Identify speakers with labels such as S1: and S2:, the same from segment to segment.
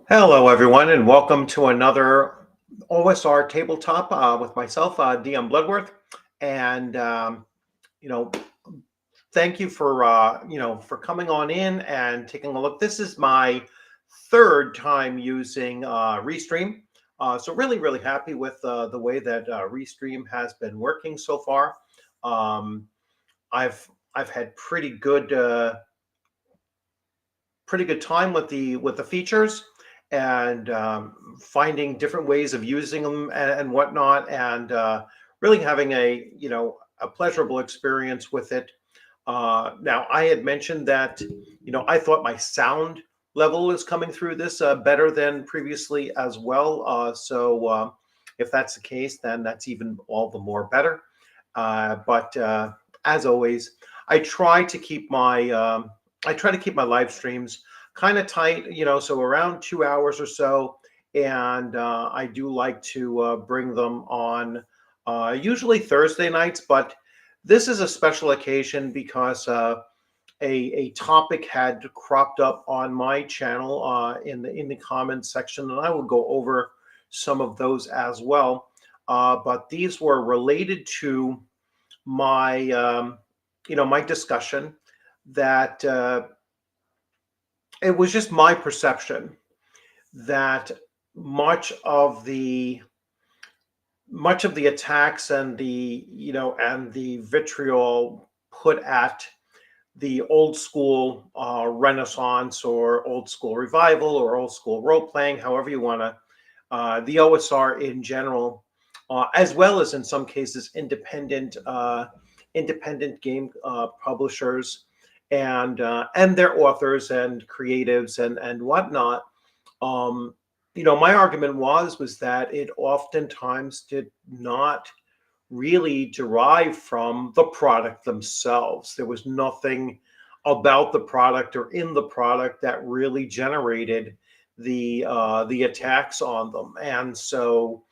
S1: Hello, everyone, and welcome to another OSR tabletop with myself, Dion Bloodworth. And thank you for coming on in and taking a look. This is my third time using Restream, so really happy with the way that Restream has been working so far. I've had pretty good time with the features and finding different ways of using them and whatnot, and really having a pleasurable experience with it. Now, I had mentioned that I thought my sound level is coming through this better than previously as well. So if that's the case, then that's even all the more better. But as always, I try to keep my live streams kind of tight, so around 2 hours or so. And I do like to bring them on usually Thursday nights, but this is a special occasion because a topic had cropped up on my channel in the comments section, and I will go over some of those as well. But these were related to my my discussion that it was just my perception that much of the attacks and the vitriol put at the old school Renaissance or old school revival or old school role playing, however you want to, the OSR in general, as well as in some cases independent game publishers and their authors and creatives and whatnot. My argument was that it oftentimes did not really derive from the product themselves. There was nothing about the product or in the product that really generated the attacks on them. And so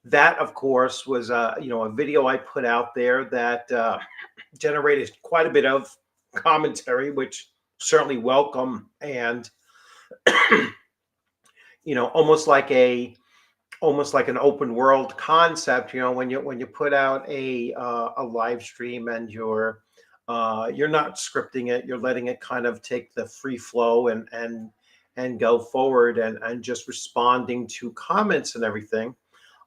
S1: that, of course, was a video I put out there that generated quite a bit of commentary, which certainly welcome, and almost like an open world concept. When you put out a live stream and you're not scripting it, you're letting it kind of take the free flow and go forward and just responding to comments and everything.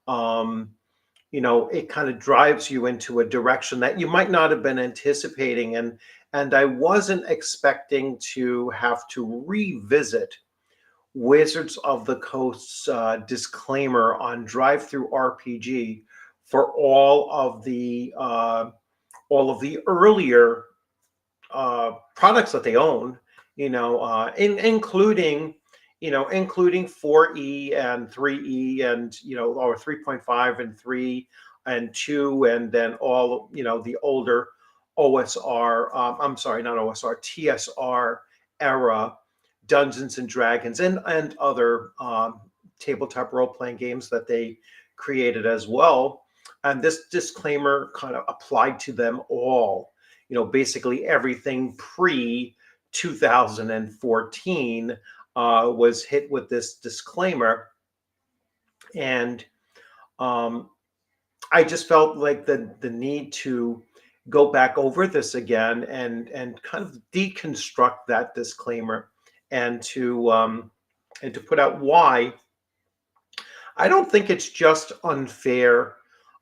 S1: It kind of drives you into a direction that you might not have been anticipating. And I wasn't expecting to have to revisit Wizards of the Coast's disclaimer on drive-through RPG for all of the earlier products that they own, including 4E and 3E and or 3.5 and 3 and 2, and then all the older OSR, I'm sorry, not OSR, TSR era Dungeons and Dragons and other tabletop role-playing games that they created as well. And this disclaimer kind of applied to them all. Basically everything pre 2014 was hit with this disclaimer. And I just felt like the need to go back over this again and kind of deconstruct that disclaimer and to put out why I don't think it's just unfair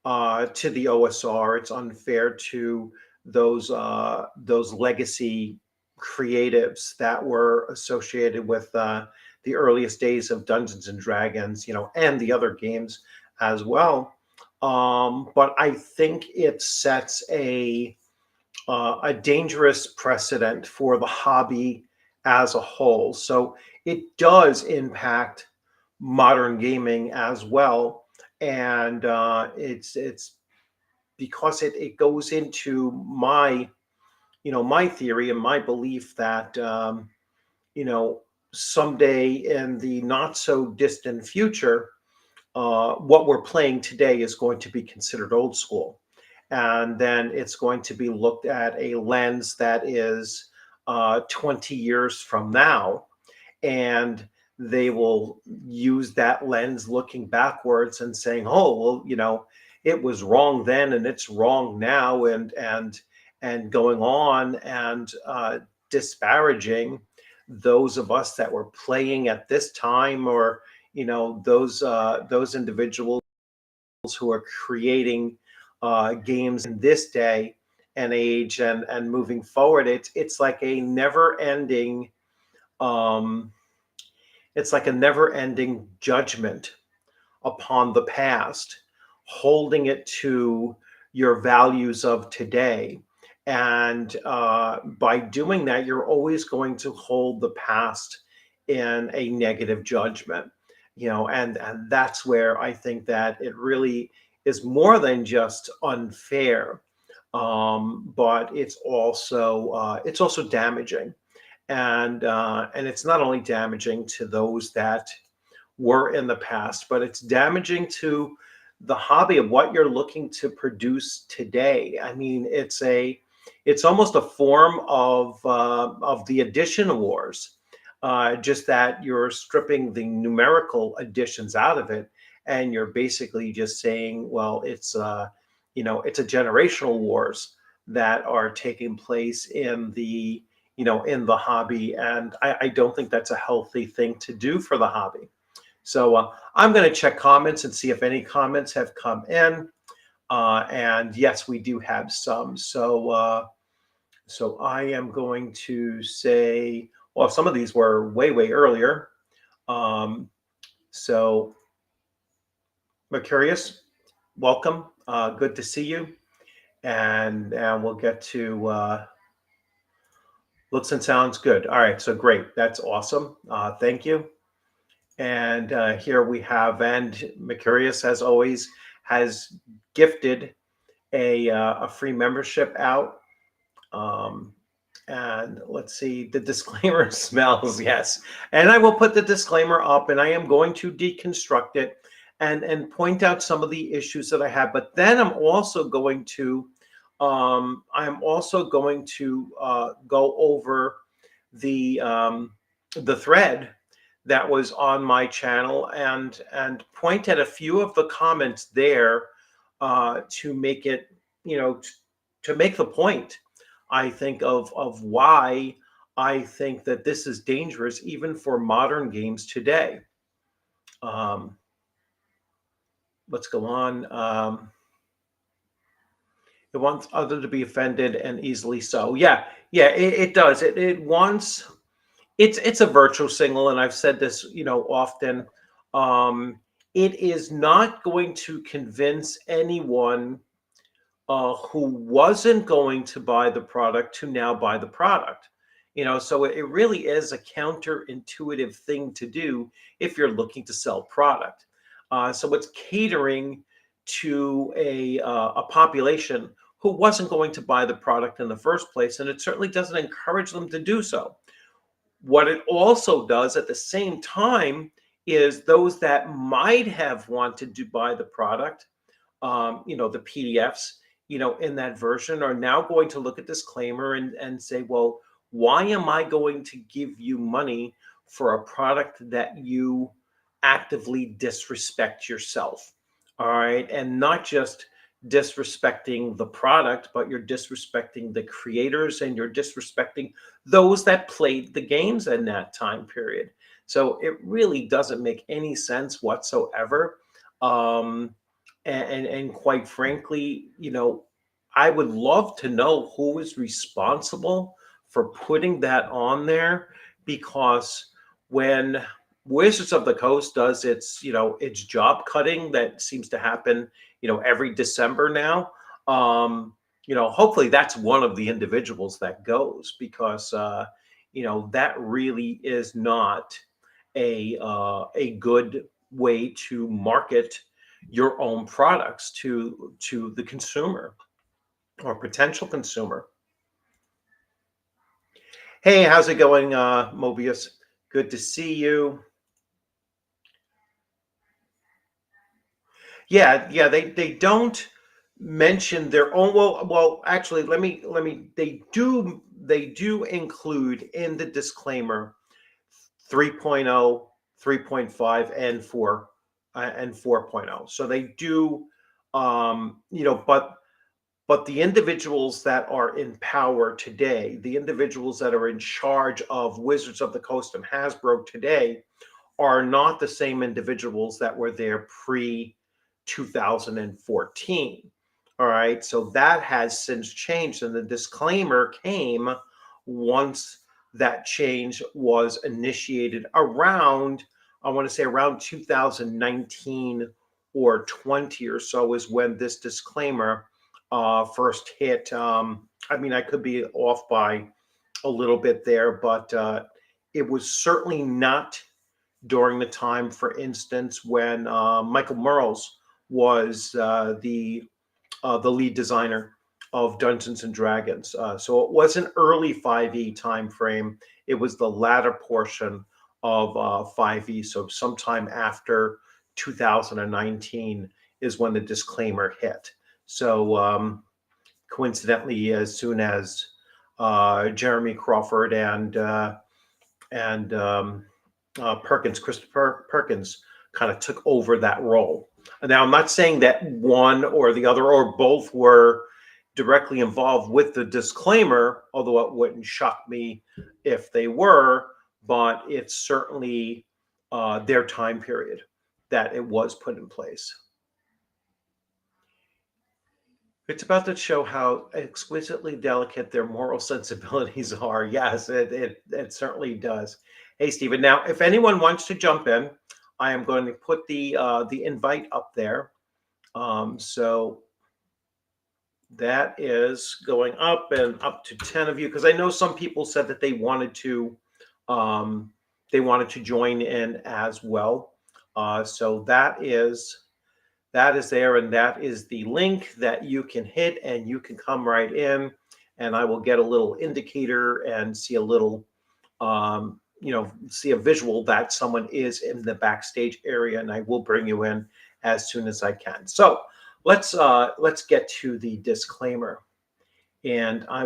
S1: to the OSR. It's unfair to those legacy creatives that were associated with the earliest days of Dungeons and Dragons, and the other games as well. But I think it sets a a dangerous precedent for the hobby as a whole. So it does impact modern gaming as well, and it's because it goes into my my theory and my belief that you know someday in the not so distant future, what we're playing today is going to be considered old school. And then it's going to be looked at a lens that is 20 years from now. And they will use that lens looking backwards and saying, oh, well, it was wrong then and it's wrong now. And going on and disparaging those of us that were playing at this time, or those individuals who are creating games in this day and age, and moving forward. It's like a never ending um, judgment upon the past, holding it to your values of today. And by doing that, you're always going to hold the past in a negative judgment. And that's where I think that it really is more than just unfair, but it's also damaging. And it's not only damaging to those that were in the past, but it's damaging to the hobby of what you're looking to produce today. I mean, it's almost a form of the addition wars, just that you're stripping the numerical additions out of it, and you're basically just saying, well, it's a generational wars that are taking place in the hobby, and I don't think that's a healthy thing to do for the hobby. So I'm going to check comments and see if any comments have come in. And yes, we do have some. So I am going to say, well, some of these were way, way earlier. So Mercurius, welcome. Good to see you. And we'll get to looks and sounds good. All right, so great. That's awesome. Thank you. And here we have, and Mercurius, as always, has gifted a free membership out. And let's see, the disclaimer smells, yes. And I will put the disclaimer up, and I am going to deconstruct it and point out some of the issues that I have. But then I'm also going to go over the thread that was on my channel, and point at a few of the comments there, to make it, to make the point, I think, of why I think that this is dangerous even for modern games today. Let's go on. It wants other to be offended, and easily so. Yeah, it does. It wants. It's a virtual signal, and I've said this, often. It is not going to convince anyone who wasn't going to buy the product to now buy the product. So it really is a counterintuitive thing to do if you're looking to sell product. So it's catering to a population who wasn't going to buy the product in the first place, and it certainly doesn't encourage them to do so. What it also does at the same time is those that might have wanted to buy the product, the PDFs, in that version, are now going to look at disclaimer and say, well, why am I going to give you money for a product that you actively disrespect yourself? All right. And not just disrespecting the product, but you're disrespecting the creators, and you're disrespecting those that played the games in that time period. So it really doesn't make any sense whatsoever. And quite frankly, I would love to know who is responsible for putting that on there, because when Wizards of the Coast does its job cutting that seems to happen, every December now, hopefully that's one of the individuals that goes, because that really is not a good way to market your own products to the consumer or potential consumer. Hey, how's it going, Mobius? Good to see you. Yeah, they don't mention their own. Well, actually, let me. They do include in the disclaimer 3.0, 3.5, and 4 and 4.0. So they do, but the individuals that are in power today, the individuals that are in charge of Wizards of the Coast and Hasbro today, are not the same individuals that were there pre 2014. All right. So that has since changed. And the disclaimer came once that change was initiated around, I want to say around 2019 or 20 or so, is when this disclaimer first hit. I mean, I could be off by a little bit there, but it was certainly not during the time, for instance, when Michael Murrows was the lead designer of Dungeons and Dragons. So it was an early 5e time frame. It was the latter portion of 5e. So sometime after 2019 is when the disclaimer hit. So coincidentally, as soon as Jeremy Crawford and Christopher Perkins, kind of took over that role. Now, I'm not saying that one or the other or both were directly involved with the disclaimer, although it wouldn't shock me if they were, but it's certainly their time period that it was put in place. It's about to show how exquisitely delicate their moral sensibilities are. Yes, it certainly does. Hey, Stephen. Now, if anyone wants to jump in, I am going to put the invite up there. So that is going up and up to 10 of you, because I know some people said that they wanted to join in as well. So that is there, and that is the link that you can hit, and you can come right in, and I will get a little indicator and see a little see a visual that someone is in the backstage area, and I will bring you in as soon as I can. So let's get to the disclaimer, and I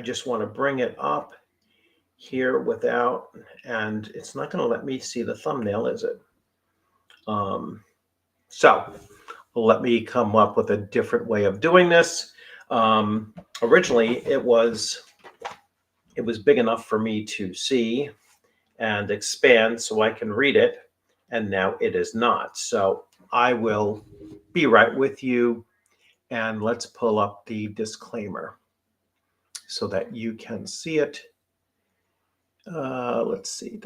S1: just want to bring it up here without, and it's not going to let me see the thumbnail, is it? So let me come up with a different way of doing this. Originally, it was big enough for me to see and expand so I can read it, and now it is not. So I will be right with you, and let's pull up the disclaimer so that you can see it. Let's see.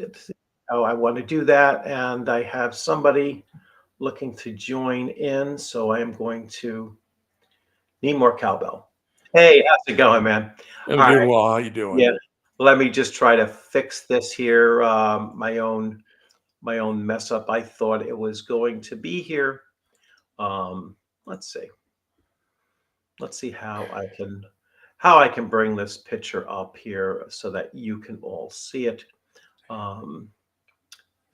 S1: Oh, I want to do that, and I have somebody looking to join in, so I am going to need more cowbell. Hey, how's it going, man?
S2: I'm
S1: All
S2: doing
S1: right.
S2: well. How you doing?
S1: Yeah, let me just try to fix this here. My own mess up. I thought it was going to be here. Let's see. Let's see how I can bring this picture up here so that you can all see it.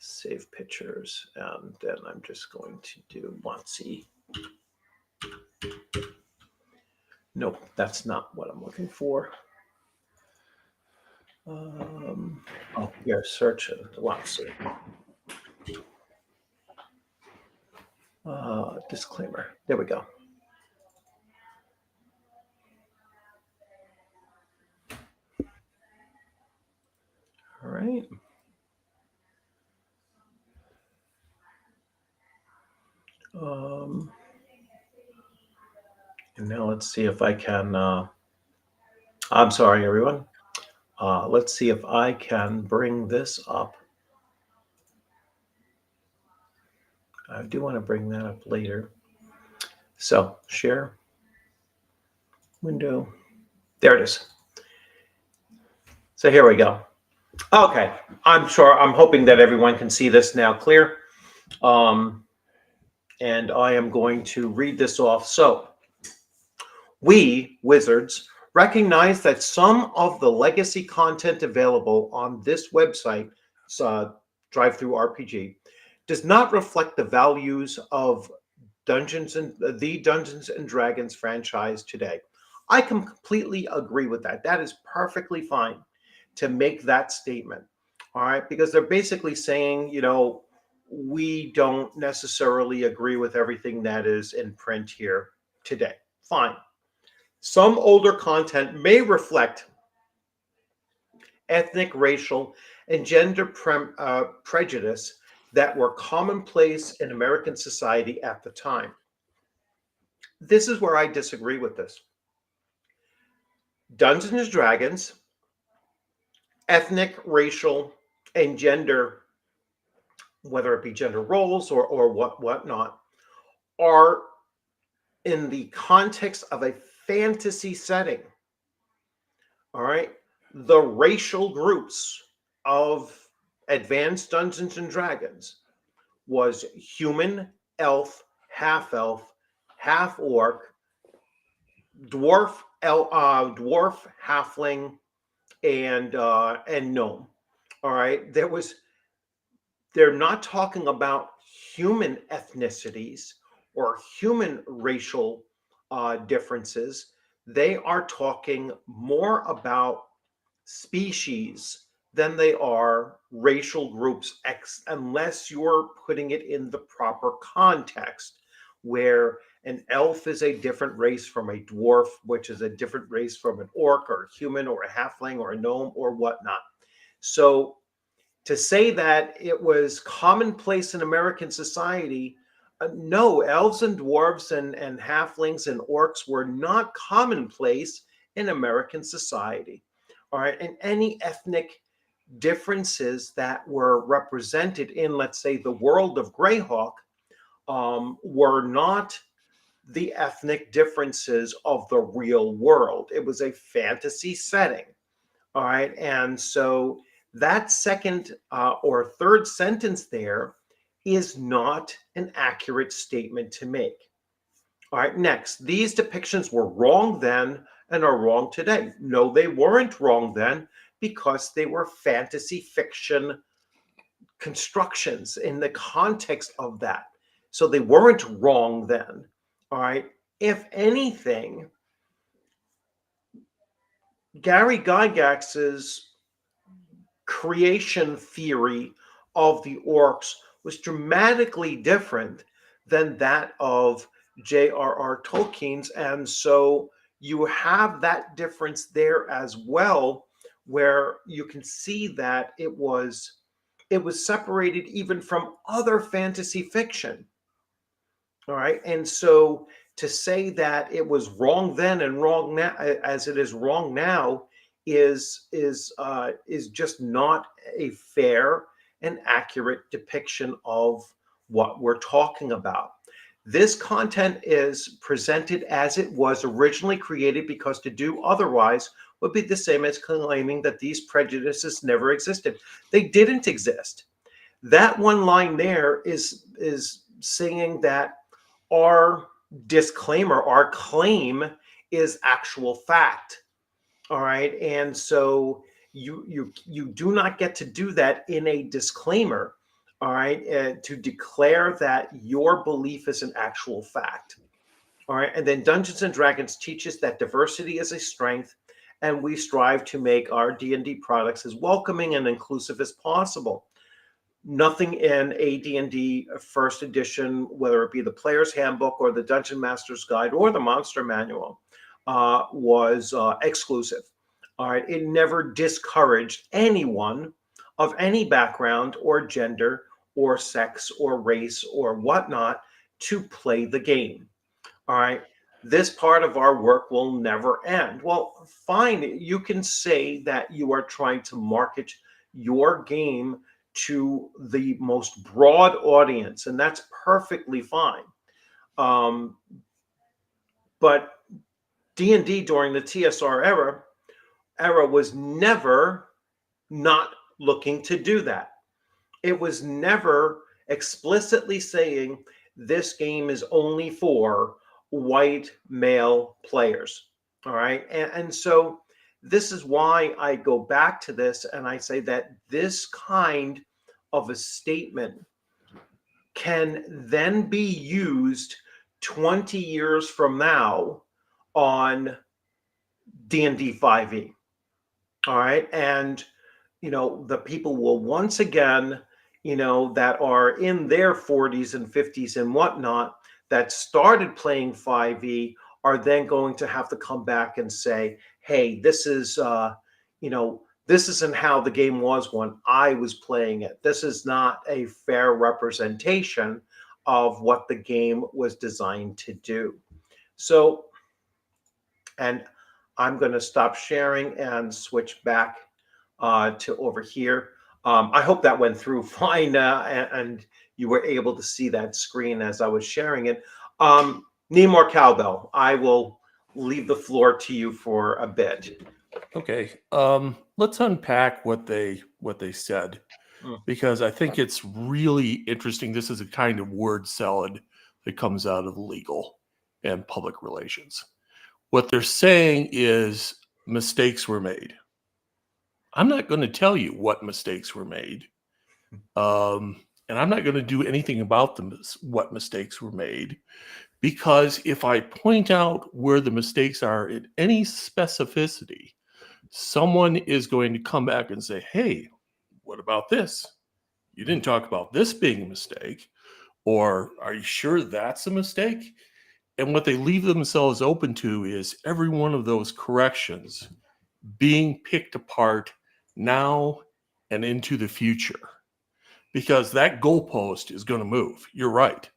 S1: Save pictures, and then I'm just going to do WOTC. Nope, that's not what I'm looking for. Oh, you're searching WOTC. Disclaimer. There we go. All right. And now let's see if I can. I'm sorry, everyone. Let's see if I can bring this up. I do want to bring that up later. So share window. There it is. So here we go. Okay, I'm hoping that everyone can see this now clear. And I am going to read this off. So, we, wizards, recognize that some of the legacy content available on this website, Drive-Through RPG, does not reflect the values of the Dungeons and Dragons franchise today. I completely agree with that. That is perfectly fine to make that statement. All right, because they're basically saying, we don't necessarily agree with everything that is in print here today. Fine. Some older content may reflect ethnic, racial, and gender prejudice that were commonplace in American society at the time. This is where I disagree with this. Dungeons and Dragons, ethnic, racial, and gender, whether it be gender roles or whatnot, are in the context of a fantasy setting. All right. The racial groups of Advanced Dungeons and Dragons was human, elf, half orc, dwarf, halfling, and gnome. All right. They're not talking about human ethnicities or human racial differences. They are talking more about species than they are racial groups, unless you're putting it in the proper context, where an elf is a different race from a dwarf, which is a different race from an orc or a human or a halfling or a gnome or whatnot. So to say that it was commonplace in American society, no, elves and dwarves and halflings and orcs were not commonplace in American society. All right. And any ethnic differences that were represented in, let's say, the world of Greyhawk were not the ethnic differences of the real world. It was a fantasy setting. All right. And so that second or third sentence there is not an accurate statement to make. All right. Next, these depictions were wrong then and are wrong today. No, they weren't wrong then because they were fantasy fiction constructions in the context of that. So they weren't wrong then. All right. If anything, Gary Gygax's creation theory of the orcs was dramatically different than that of J.R.R. Tolkien's. And so you have that difference there as well, where you can see that it was separated even from other fantasy fiction. All right. And so to say that it was wrong then and wrong now, as it is wrong now, is just not a fair and accurate depiction of what we're talking about. This content is presented as it was originally created, because to do otherwise would be the same as claiming that these prejudices never existed. They didn't exist. That one line there is saying that our disclaimer, our claim, is actual fact. All right. And so you do not get to do that in a disclaimer. All right. To declare that your belief is an actual fact. All right. And then Dungeons and Dragons teaches that diversity is a strength, and we strive to make our D&D products as welcoming and inclusive as possible. Nothing in AD&D first edition, whether it be the Player's Handbook or the Dungeon Master's Guide or the Monster Manual, was exclusive. All right, it never discouraged anyone of any background or gender or sex or race or whatnot to play the game. All right, this part of our work will never end. Well, fine, you can say that you are trying to market your game to the most broad audience, and that's perfectly fine. But D&D during the TSR era was never not looking to do that. It was never explicitly saying this game is only for white male players. All right. And so this is why I go back to this and I say that this kind of a statement can then be used 20 years from now on D&D 5e. All right. And, the people will once again, that are in their 40s and 50s and whatnot that started playing 5e are then going to have to come back and say, hey, this isn't how the game was when I was playing it. This is not a fair representation of what the game was designed to do. So, and I'm going to stop sharing and switch back to over here. I hope that went through fine and you were able to see that screen as I was sharing it. Need more cowbell. I will leave the floor to you for a bit.
S2: Okay. Let's unpack what they said, because I think it's really interesting. This is a kind of word salad that comes out of legal and public relations. What they're saying is mistakes were made. I'm not going to tell you what mistakes were made. And I'm not going to do anything about them, what mistakes were made, because if I point out where the mistakes are in any specificity, someone is going to come back and say, hey, what about this? You didn't talk about this being a mistake. Or are you sure that's a mistake? And what they leave themselves open to is every one of those corrections being picked apart now and into the future, because that goalpost is going to move. You're right.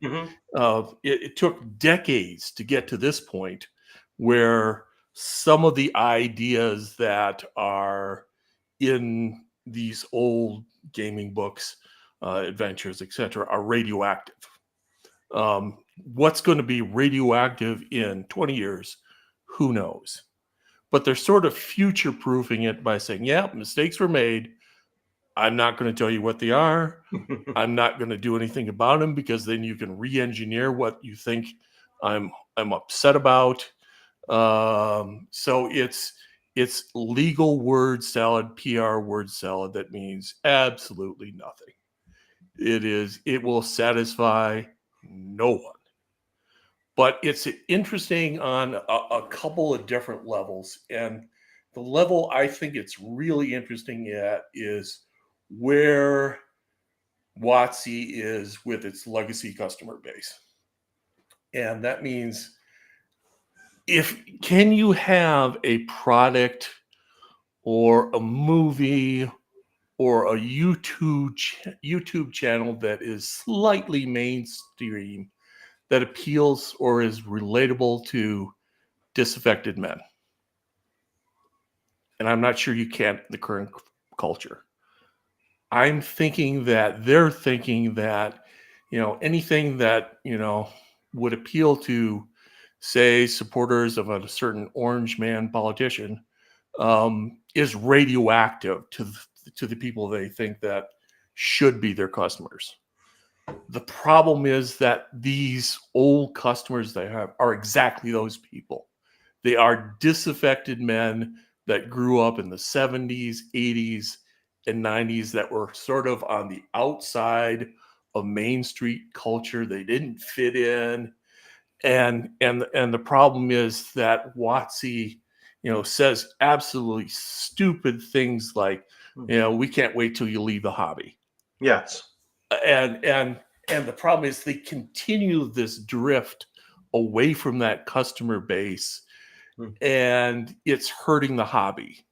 S2: It took decades to get to this point where some of the ideas that are in these old gaming books, adventures, etc., are radioactive. What's going to be radioactive in 20 years? Who knows? But they're sort of future-proofing it by saying, yeah, mistakes were made. I'm not going to tell you what they are. I'm not going to do anything about them, because then you can re-engineer what you think I'm upset about. So it's legal word salad, PR word salad that means absolutely nothing. It will satisfy no one. But it's interesting on a couple of different levels. And the level I think it's really interesting at is where WOTC is with its legacy customer base. And that means, can you have a product or a movie or a YouTube channel that is slightly mainstream, that appeals or is relatable to disaffected men? And I'm not sure you can in the current culture. I'm thinking that they're thinking that, anything that, would appeal to, say, supporters of a certain orange man politician, is radioactive to the people they think that should be their customers. The problem is that these old customers they have are exactly those people. They are disaffected men that grew up in the 70s, 80s, and 90s, that were sort of on the outside of Main Street culture. They didn't fit in. And the problem is that WOTC, says absolutely stupid things like, we can't wait till you leave the hobby.
S1: Yes.
S2: And the problem is they continue this drift away from that customer base, and it's hurting the hobby.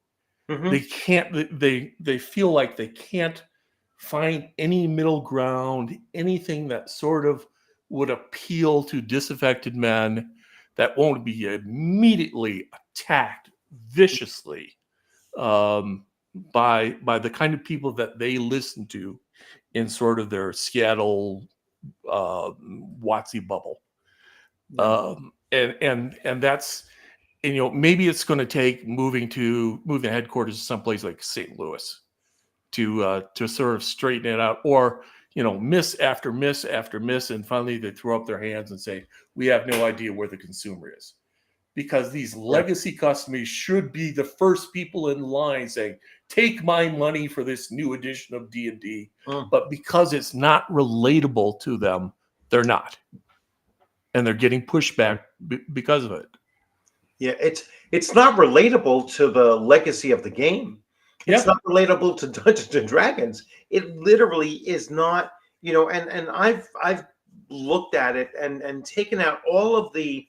S2: They can't. They feel like they can't find any middle ground, anything that sort of would appeal to disaffected men that won't be immediately attacked viciously by the kind of people that they listen to in sort of their Seattle WOTC bubble. and that's, and, maybe it's going to take moving the headquarters to someplace like St. Louis to sort of straighten it out, or miss after miss after miss, and finally they throw up their hands and say, we have no idea where the consumer is, because these
S1: Yeah.
S2: legacy customers should be the first people in line saying, take my money for this new edition of D&D. But because it's not relatable to them, they're not, and they're getting pushback because of it.
S1: Yeah, it's not relatable to the legacy of the game. It's
S2: Yeah.
S1: not relatable to Dungeons and Dragons. It literally is not, and I've looked at it and taken out all of the,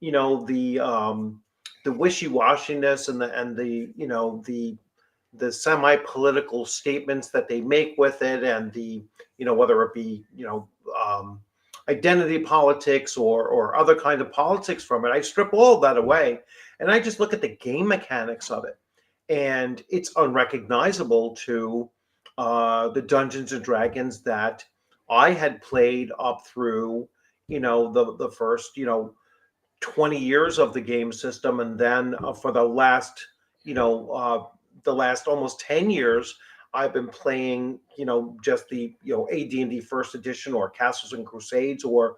S1: the wishy-washiness and the semi-political statements that they make with it, and whether it be identity politics or other kind of politics from it. I strip all that away, and I just look at the game mechanics of it, and it's unrecognizable to the Dungeons and Dragons that I had played up through the first 20 years of the game system, and then for the last almost 10 years I've been playing just the AD&D first edition, or Castles and Crusades, or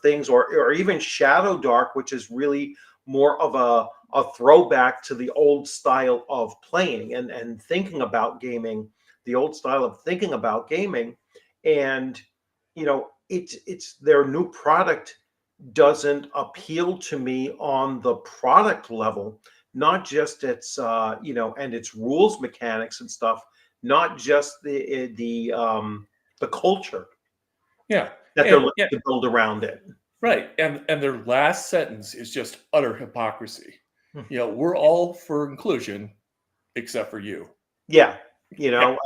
S1: things, or even Shadow Dark, which is really more of a throwback to the old style of playing and thinking about gaming, the old style of thinking about gaming. And it's their new product doesn't appeal to me on the product level, not just its and its rules mechanics and stuff, not just the culture
S2: Yeah.
S1: that they're looking to build around it.
S2: Right. And their last sentence is just utter hypocrisy.
S1: Hmm.
S2: We're all for inclusion except for you.
S1: Yeah.
S2: Yeah.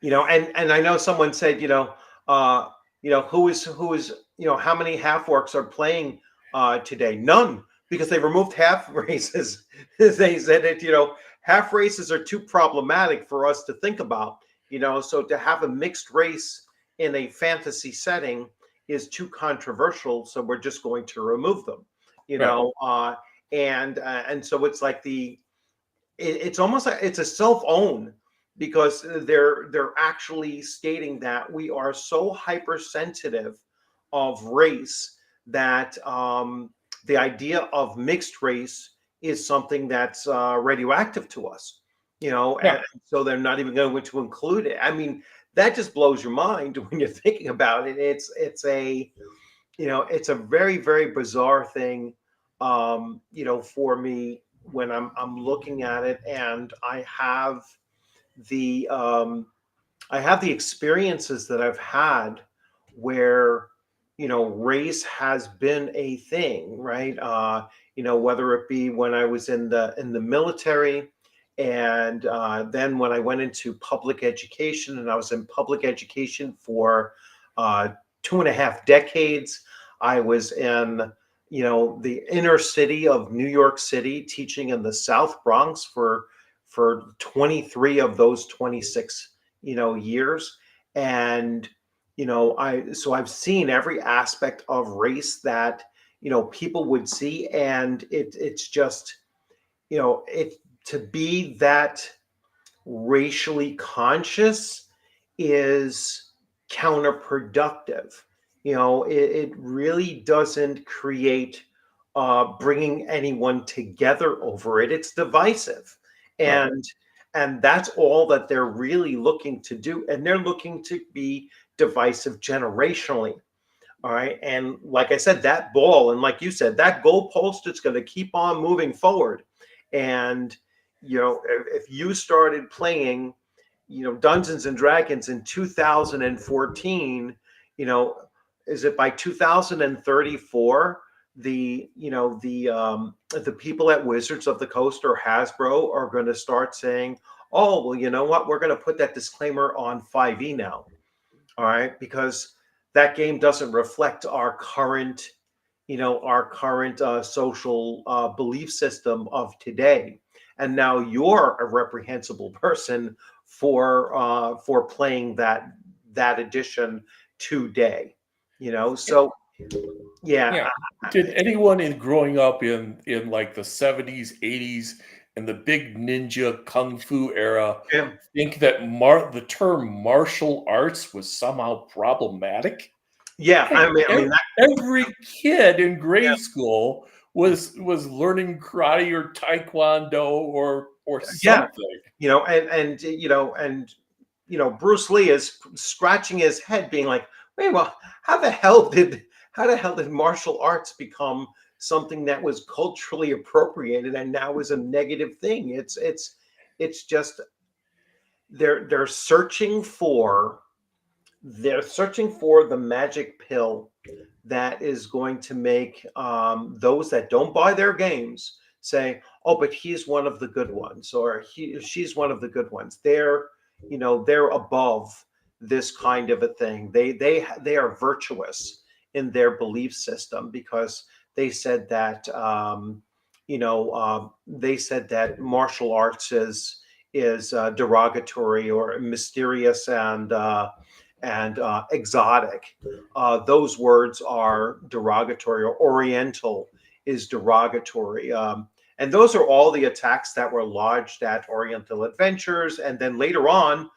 S1: And I know someone said, who is how many half orcs are playing today? None, because they removed half races. They said it, half races are too problematic for us to think about. So to have a mixed race in a fantasy setting is too controversial. So we're just going to remove them. And so it's like it's almost like it's a self-own, because they're actually stating that we are so hypersensitive of race that the idea of mixed race is something that's radioactive to us, and so they're not even going to include it. I mean, that just blows your mind when you're thinking about it. It's a very, very bizarre thing, for me when I'm looking at it, and I have the experiences that I've had where race has been a thing, right? Whether it be when I was in the military, and then when I went into public education, and I was in public education for 2.5 decades. I was in the inner city of New York City, teaching in the South Bronx for 23 of those 26 years. And I've seen every aspect of race that people would see, and it's just it to be that racially conscious is counterproductive. It really doesn't create bringing anyone together over it. It's divisive,
S2: Right.
S1: and that's all that they're really looking to do. And they're looking to be divisive generationally. All right. And like I said, that ball, and like you said, that goalpost, it's going to keep on moving forward. And, if you started playing, Dungeons and Dragons in 2014, is it by 2034, the people at Wizards of the Coast or Hasbro are going to start saying, oh, well, you know what? We're going to put that disclaimer on 5e now. All right. Because that game doesn't reflect our current social belief system of today. And now you're a reprehensible person for playing that edition today. So Yeah.
S2: Yeah. Did anyone in growing up in like the 70s, 80s, and the big ninja kung fu era
S1: Yeah.
S2: think that the term martial arts was somehow problematic?
S1: Yeah.
S2: Heck,
S1: I mean that.
S2: every kid in
S1: Yeah.
S2: grade school was learning karate or taekwondo or
S1: Yeah.
S2: something.
S1: Bruce Lee is scratching his head, being like, "Wait, well, how the hell did martial arts become something that was culturally appropriated and now is a negative thing?" It's just they're searching for the magic pill that is going to make those that don't buy their games say, "Oh, but he's one of the good ones," or she's one of the good ones. They're above this kind of a thing. They are virtuous in their belief system because they said that martial arts is derogatory or mysterious and exotic. Those words are derogatory, or Oriental is derogatory. And those are all the attacks that were lodged at Oriental Adventures. And then later on,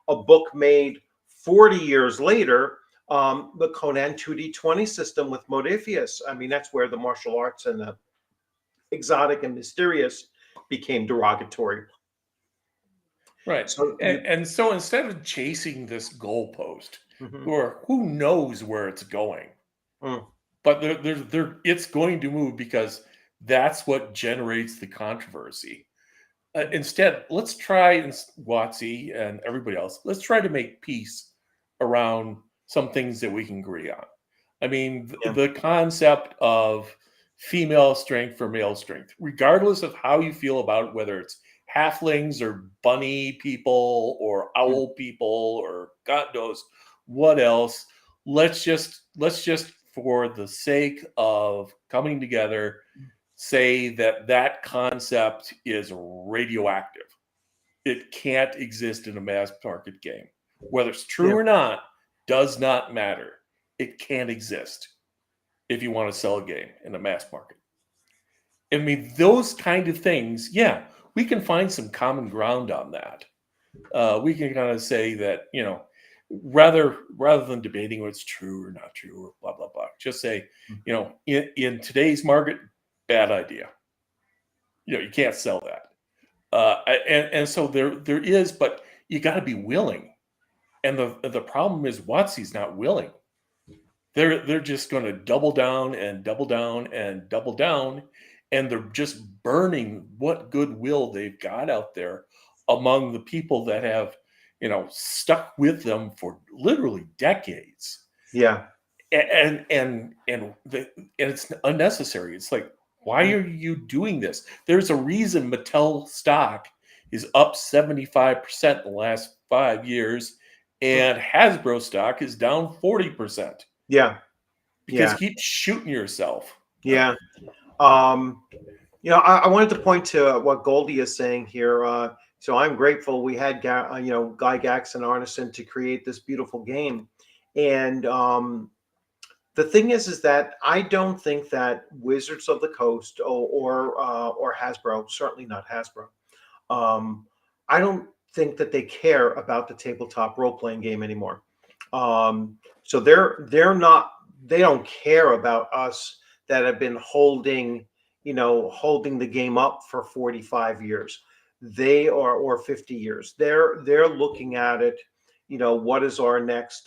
S1: a book made 40 years later, the Conan 2D20 system with Modiphius. I mean, that's where the martial arts and the exotic and mysterious became derogatory.
S2: Right.
S1: So
S2: And,
S1: you,
S2: and so instead of chasing this goalpost,
S1: Mhm.
S2: or who knows where it's going,
S1: Mm.
S2: but it's going to move because that's what generates the controversy. Instead, let's try, and WOTC and everybody else, let's try to make peace around some things that we can agree on. I mean,
S1: Yeah.
S2: the concept of female strength for male strength, regardless of how you feel about it, whether it's halflings or bunny people or
S1: Mm.
S2: owl people or God knows what else. Let's just for the sake of coming together say that that concept is radioactive. It can't exist in a mass market game. Whether it's true
S1: Yeah.
S2: or not does not matter. It can't exist if you want to sell a game in a mass market. I mean, those kind of things, yeah, we can find some common ground on that. We can kind of say that, rather than debating what's true or not true or blah blah blah, just say, in today's market, bad idea. You can't sell that. And so there is, but you got to be willing. And the problem is WotC's not willing. They're just going to double down and double down and double down, and they're just burning what goodwill they've got out there among the people that have stuck with them for literally decades.
S1: Yeah.
S2: And it's unnecessary. It's like, why are you doing this? There's a reason Mattel stock is up 75% in the last 5 years, and Hasbro stock is down 40%
S1: Yeah.
S2: because
S1: Yeah.
S2: keep shooting yourself.
S1: Yeah. Um, I wanted to point to what Goldie is saying here. So I'm grateful we had Guy Gax and Arneson to create this beautiful game. And the thing is that I don't think that Wizards of the Coast or Hasbro, certainly not Hasbro, um, I don't think that they care about the tabletop role playing game anymore. So they don't care about us that have been holding the game up for 45 years. They are, or 50 years. They're looking at it, what is our next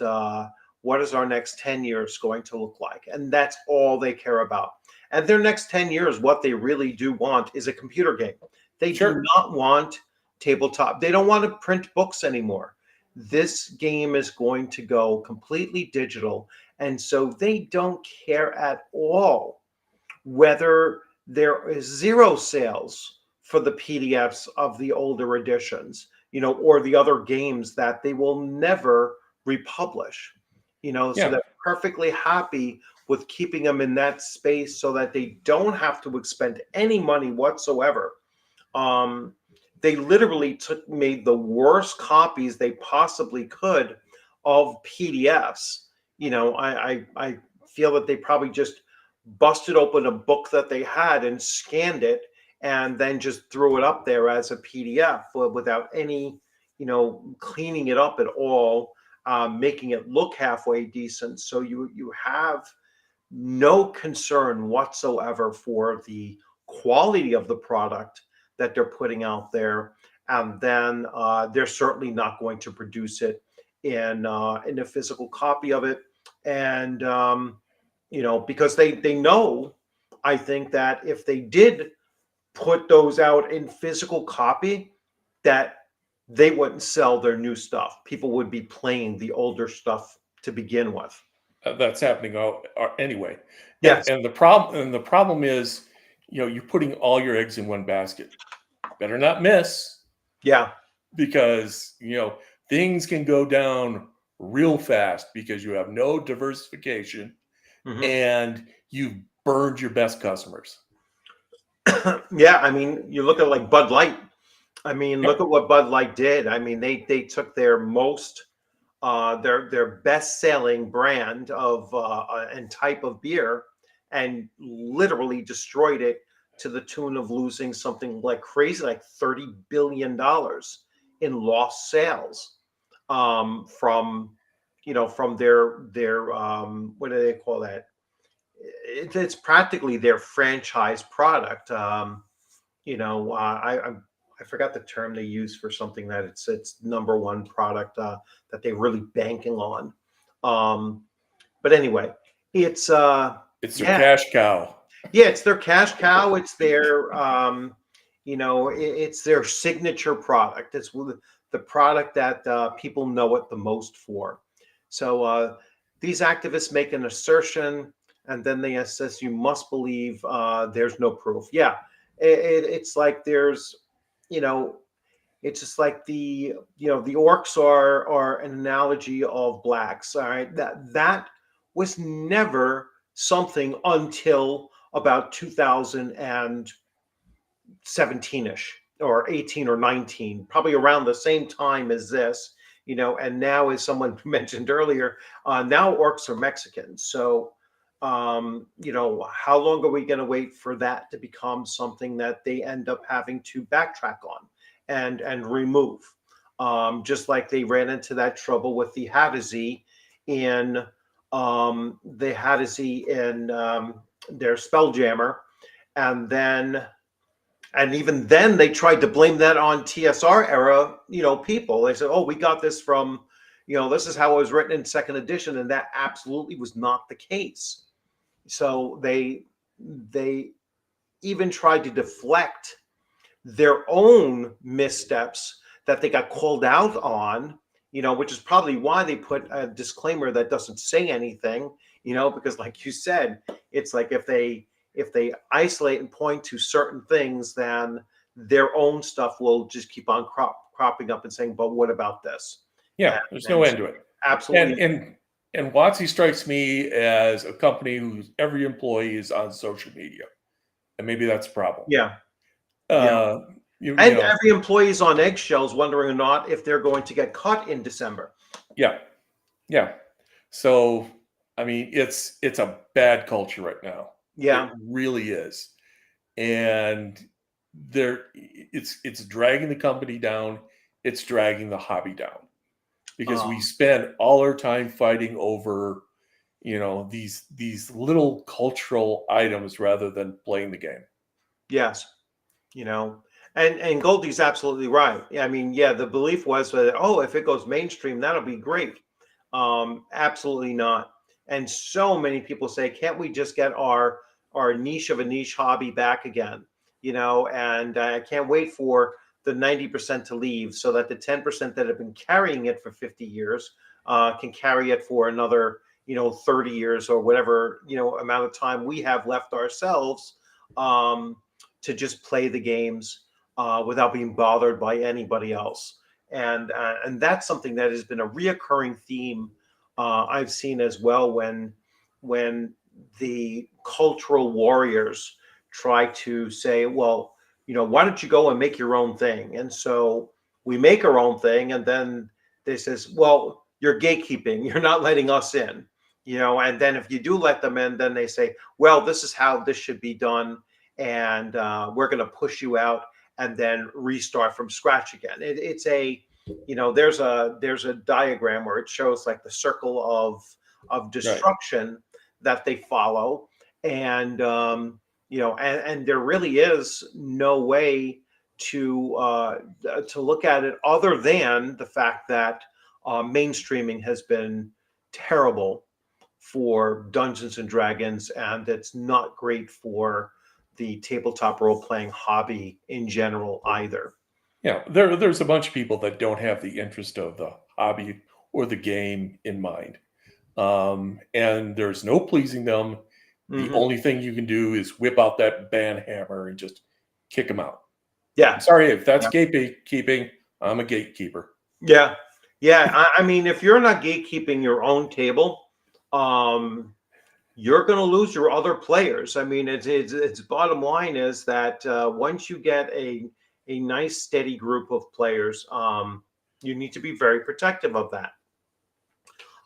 S1: 10 years going to look like? And that's all they care about. And their next 10 years, what they really do want is a computer game. They do
S2: Sure.
S1: not want tabletop. They don't want to print books anymore. This game is going to go completely digital. And so they don't care at all whether there is zero sales for the PDFs of the older editions, or the other games that they will never republish, so
S2: Yeah.
S1: they're perfectly happy with keeping them in that space so that they don't have to expend any money whatsoever. um, they literally made the worst copies they possibly could of PDFs. I feel that they probably just busted open a book that they had and scanned it and then just threw it up there as a PDF without any, cleaning it up at all, making it look halfway decent. So you have no concern whatsoever for the quality of the product that they're putting out there, and then they're certainly not going to produce it in a physical copy of it, and because they know, I think that if they did put those out in physical copy, that they wouldn't sell their new stuff. People would be playing the older stuff to begin with.
S2: That's happening anyway.
S1: Yes.
S2: And the problem is, you're putting all your eggs in one basket. Better not miss,
S1: Yeah.
S2: because things can go down real fast because you have no diversification,
S1: Mhm.
S2: and you've burned your best customers.
S1: Yeah, I mean, you look at like Bud Light. I mean,
S2: Yep.
S1: look at what Bud Light did. I mean, they took their their best selling brand of and type of beer and literally destroyed it to the tune of losing something like crazy, like $30 billion in lost sales, from from their what do they call that? It's practically their franchise product. I forgot the term they use for something that it's number one product that they're really banking on. But anyway, it's
S2: It's their
S1: yeah,
S2: cash cow.
S1: yeah, it's their cash cow. It's their it's their signature product. It's the product that people know it the most for. So these activists make an assertion, and then they assess you must believe. There's no proof. Yeah, it's like there's, you know, it's just like the orcs are an analogy of blacks. All right, that was never something until about 2017ish or 18 or 19, probably around the same time as this. And now, as someone mentioned earlier, now orcs are Mexican. So how long are we going to wait for that to become something that they end up having to backtrack on and remove? Just like they ran into that trouble with the Hadazi in their Spelljammer, and even then they tried to blame that on TSR era, people. They said, "Oh, we got this from, this is how it was written in second edition," and that absolutely was not the case. So they even tried to deflect their own missteps that they got called out on, which is probably why they put a disclaimer that doesn't say anything, because like you said, it's like if they isolate and point to certain things, then their own stuff will just keep on cropping up and saying, but what about this?
S2: Yeah, there's no end to it.
S1: Absolutely.
S2: And WOTC strikes me as a company whose every employee is on social media, and maybe that's a problem.
S1: Yeah.
S2: Uh, you
S1: And
S2: know,
S1: every employee's on eggshells, wondering or not if they're going to get cut in December.
S2: yeah. So, I mean, it's a bad culture right now.
S1: Yeah.
S2: It really is, and it's dragging the company down. It's dragging the hobby down, because we spend all our time fighting over, these little cultural items rather than playing the game.
S1: Yes. And Goldie's absolutely right. I mean, yeah, the belief was that, oh, if it goes mainstream, that'll be great. Absolutely not. And so many people say, can't we just get our niche of a niche hobby back again? And I can't wait for the 90% to leave so that the 10% that have been carrying it for 50 years can carry it for another, 30 years or whatever, amount of time we have left ourselves, to just play the games without being bothered by anybody else. And that's something that has been a reoccurring theme I've seen as well when the cultural warriors try to say, well, why don't you go and make your own thing? And so we make our own thing, and then they says, well, you're gatekeeping, you're not letting us in. And then if you do let them in, then they say, well, this is how this should be done, and we're going to push you out and then restart from scratch again. It's a, there's a diagram where it shows like the circle of destruction that they follow, and and there really is no way to look at it other than the fact that mainstreaming has been terrible for Dungeons and Dragons, and it's not great for the tabletop role playing hobby in general either.
S2: Yeah, there's a bunch of people that don't have the interest of the hobby or the game in mind, and there's no pleasing them. The only thing you can do is whip out that ban hammer and just kick them out.
S1: Yeah.
S2: I'm sorry if that's gatekeeping. I'm a gatekeeper.
S1: Yeah. I mean, if you're not gatekeeping your own table, you're going to lose your other players. I mean, it's bottom line is that once you get a nice steady group of players, you need to be very protective of that.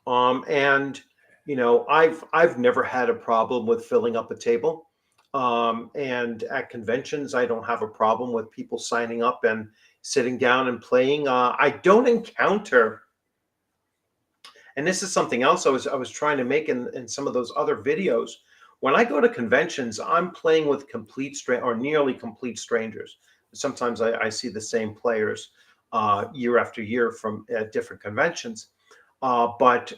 S1: And I've never had a problem with filling up a table. And at conventions, I don't have a problem with people signing up and sitting down and playing. I don't encounter, and this is something else I was trying to make in some of those other videos. When I go to conventions, I'm playing with or nearly complete strangers. Sometimes I see the same players year after year from at different conventions. But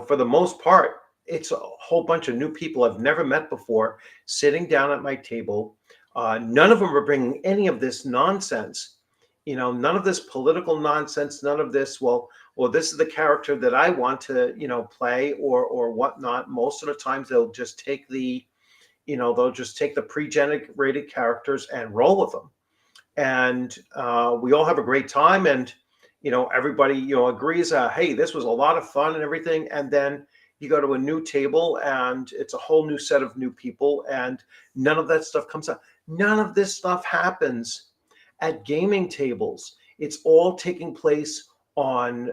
S1: for the most part, it's a whole bunch of new people I've never met before sitting down at my table. None of them are bringing any of this nonsense, none of this political nonsense, none of this, well, this is the character that I want to, play or whatnot. Most of the times they'll just take the pre-generated characters and roll with them. And we all have a great time. And, everybody, agrees, hey, this was a lot of fun and everything. And then you go to a new table and it's a whole new set of new people, and none of that stuff comes up. None of this stuff happens at gaming tables. It's all taking place on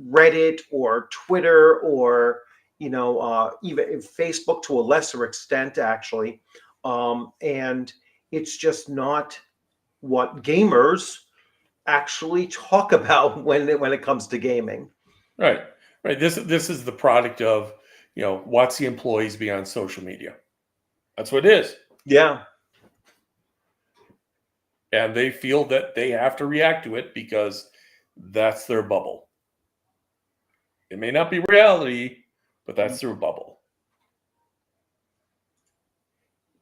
S1: Reddit or Twitter or, even Facebook to a lesser extent, actually. And it's just not what gamers actually talk about when it comes to gaming.
S2: Right. This is the product of WOTC employees being on social media. That's what it is.
S1: Yeah.
S2: And they feel that they have to react to it because that's their bubble. It may not be reality, but that's their bubble.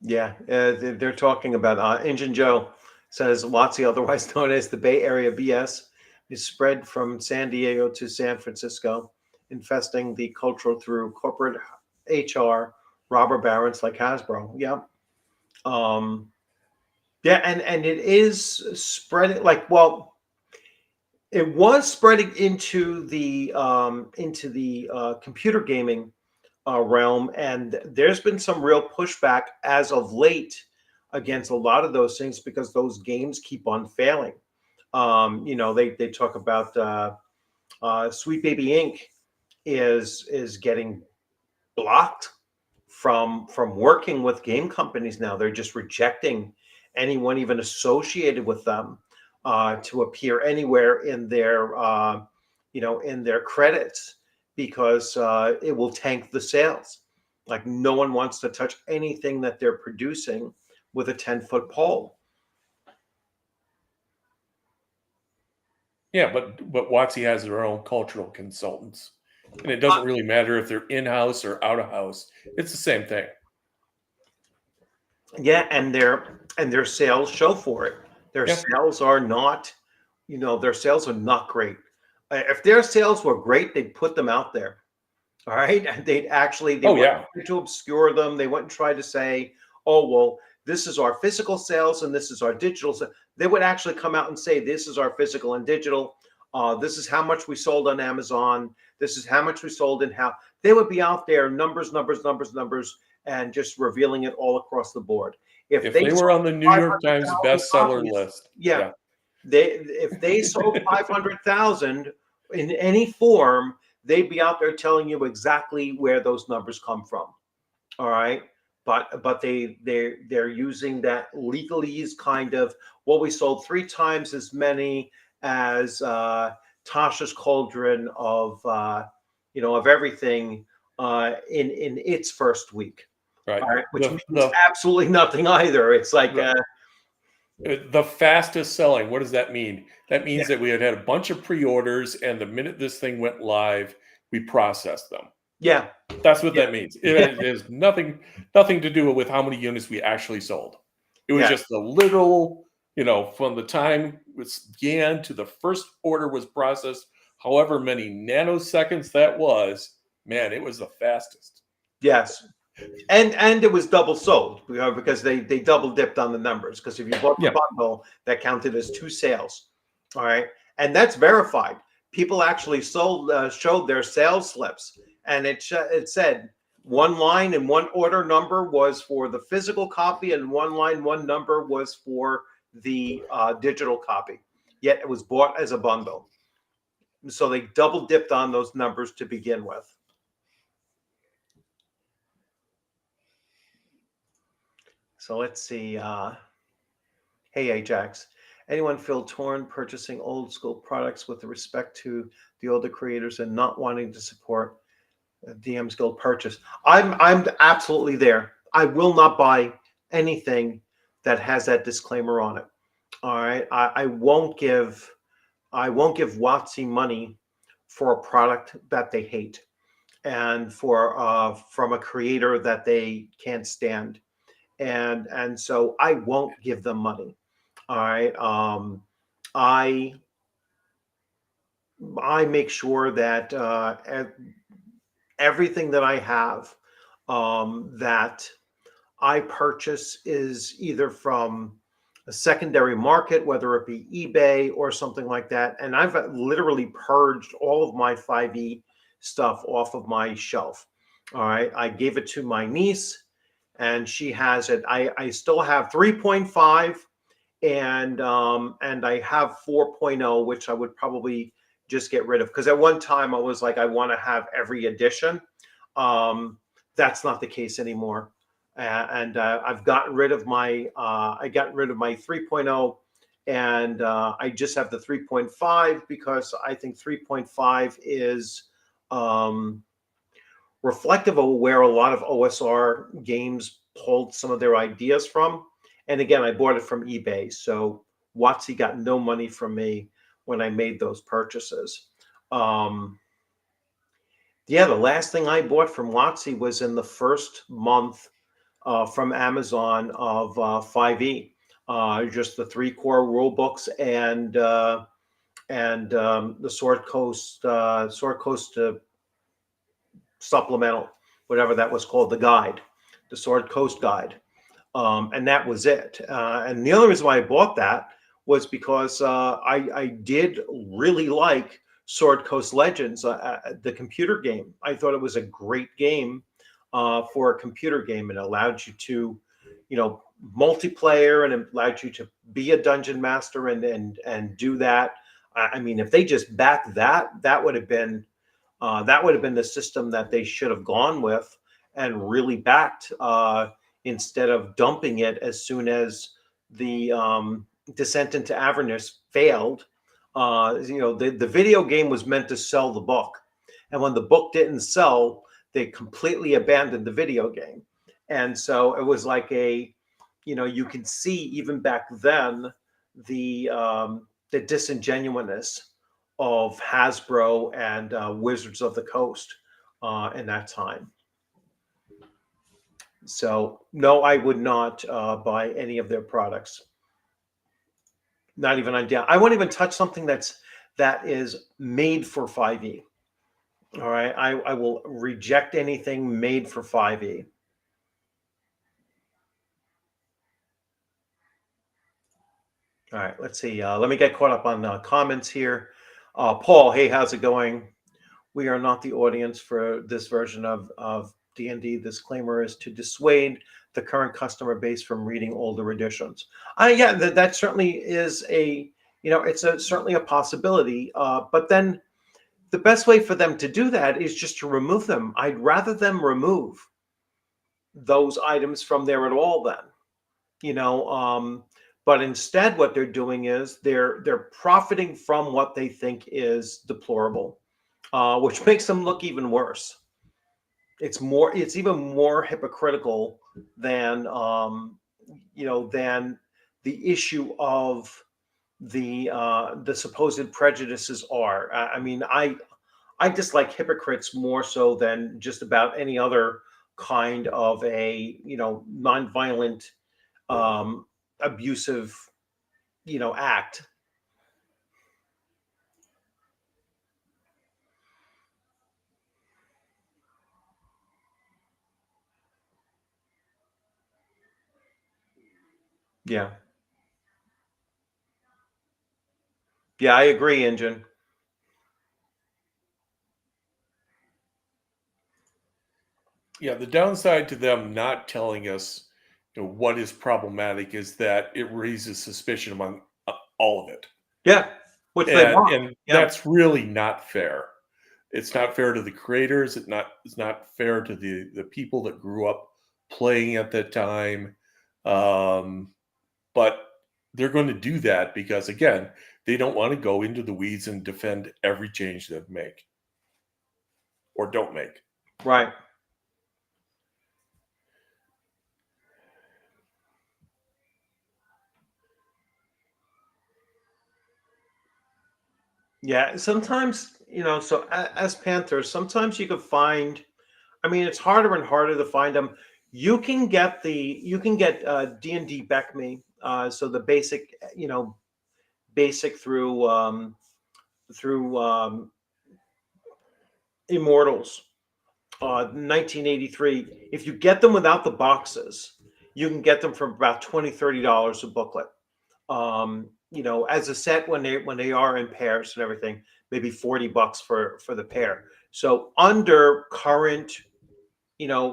S1: Yeah, they're talking about Injun Joe says WOTC, otherwise known as the Bay Area BS, is spread from San Diego to San Francisco, infesting the culture through corporate HR, robber barons like Hasbro. Yeah. Yeah, and it is spreading it was spreading into the computer gaming realm, and there's been some real pushback as of late against a lot of those things because those games keep on failing. They talk about Sweet Baby Inc. is getting blocked from working with game companies now. They're just rejecting anyone even associated with them to appear anywhere in their in their credits because it will tank the sales. Like no one wants to touch anything that they're producing with a 10-foot pole.
S2: Yeah, but WOTC has their own cultural consultants, and it doesn't really matter if they're in-house or out-of-house. It's the same thing.
S1: Yeah, and their sales show for it. Their sales are not, their sales are not great. If their sales were great, they'd put them out there. All right, and they wouldn't try to obscure them. They wouldn't try to say, oh, well, this is our physical sales and this is our digital sales. They would actually come out and say, this is our physical and digital. This is how much we sold on Amazon. This is how much we sold in how. They would be out there, numbers, and just revealing it all across the board.
S2: If they were on the New York Times bestseller list.
S1: If they sold 500,000 in any form, they'd be out there telling you exactly where those numbers come from. All right. But they're using that legalese kind of, well, we sold 3 times as many as Tasha's Cauldron of of everything in its first week.
S2: Right.
S1: All right, which
S2: The
S1: means absolutely nothing either. It's like
S2: the fastest selling. What does that mean? That means
S1: yeah,
S2: that we had a bunch of pre-orders, and the minute this thing went live, we processed them.
S1: yeah,
S2: That's what
S1: yeah,
S2: that means. It has nothing to do with how many units we actually sold. It was
S1: yeah.
S2: just a literal, from the time it began to the first order was processed, however many nanoseconds that was, man, it was the fastest.
S1: Yes. And it was double sold, because they double dipped on the numbers, because if you bought the
S2: Yeah.
S1: bundle, that counted as 2 sales. All right, and that's verified. People actually showed their sales slips, and it said one line and one order number was for the physical copy, and one number was for the digital copy. Yet it was bought as a bundle, so they double dipped on those numbers to begin with. So let's see. Hey, Ajax. Anyone feel torn purchasing old school products with respect to the older creators and not wanting to support DM's Guild purchase? I'm absolutely there. I will not buy anything that has that disclaimer on it. All right. I won't give WOTC money for a product that they hate, and for from a creator that they can't stand. And so I won't give them money. All right. I make sure that everything that I have, that I purchase, is either from a secondary market, whether it be eBay or something like that. And I've literally purged all of my 5e stuff off of my shelf. All right. I gave it to my niece, and she has it. I still have 3.5, and I have 4.0, which I would probably just get rid of, because at one time I was like, I want to have every edition. That's not the case anymore. And I've gotten rid of my I got rid of my 3.0, and I just have the 3.5, because I think 3.5 is reflective of where a lot of OSR games pulled some of their ideas from. And again, I bought it from eBay, so WOTC got no money from me when I made those purchases. Yeah, the last thing I bought from WOTC was in the first month from Amazon of 5e. Just the 3 core rule books, and the Sword Coast supplemental, whatever that was called, the guide, the Sword Coast guide. And that was it. And the only reason why I bought that was because I did really like Sword Coast Legends, the computer game. I thought it was a great game for a computer game. It allowed you to, multiplayer, and it allowed you to be a dungeon master and do that. I mean, if they just backed that, that would have been the system that they should have gone with and really backed, instead of dumping it as soon as the Descent into Avernus failed. The video game was meant to sell the book, and when the book didn't sell, they completely abandoned the video game. And so it was like you can see even back then the disingenuousness of Hasbro and Wizards of the Coast in that time. So no, I would not buy any of their products. Not even on down. I won't even touch something that is made for 5e. All right, I will reject anything made for 5e. All right, let's see. Let me get caught up on comments here. Paul, hey, how's it going? We are not the audience for this version of D&D. Disclaimer is to dissuade the current customer base from reading older editions. Yeah, that certainly is it's certainly a possibility. But then the best way for them to do that is just to remove them. I'd rather them remove those items from there at all then, you know. But instead what they're doing is they're profiting from what they think is deplorable, which makes them look even worse. It's even more hypocritical than than the issue of the supposed prejudices are. I mean, I dislike hypocrites more so than just about any other kind of a nonviolent abusive act. Yeah, yeah, I agree, Engine.
S2: Yeah, the downside to them not telling us, what is problematic is that it raises suspicion among all of it,
S1: Yeah, which they
S2: and
S1: want.
S2: and
S1: Yeah,
S2: that's really not fair. It's not fair to the creators. It's not fair to the people that grew up playing at that time. Um, but they're going to do that because again, they don't want to go into the weeds and defend every change they make or don't make.
S1: right. Yeah, sometimes, so as Panthers, sometimes you could find, I mean, it's harder and harder to find them. You can get D&D Back Me, so the basic, basic through Immortals, 1983. If you get them without the boxes, you can get them for about $20-$30 a booklet. As a set when they are in pairs and everything, maybe $40 for the pair. So under current,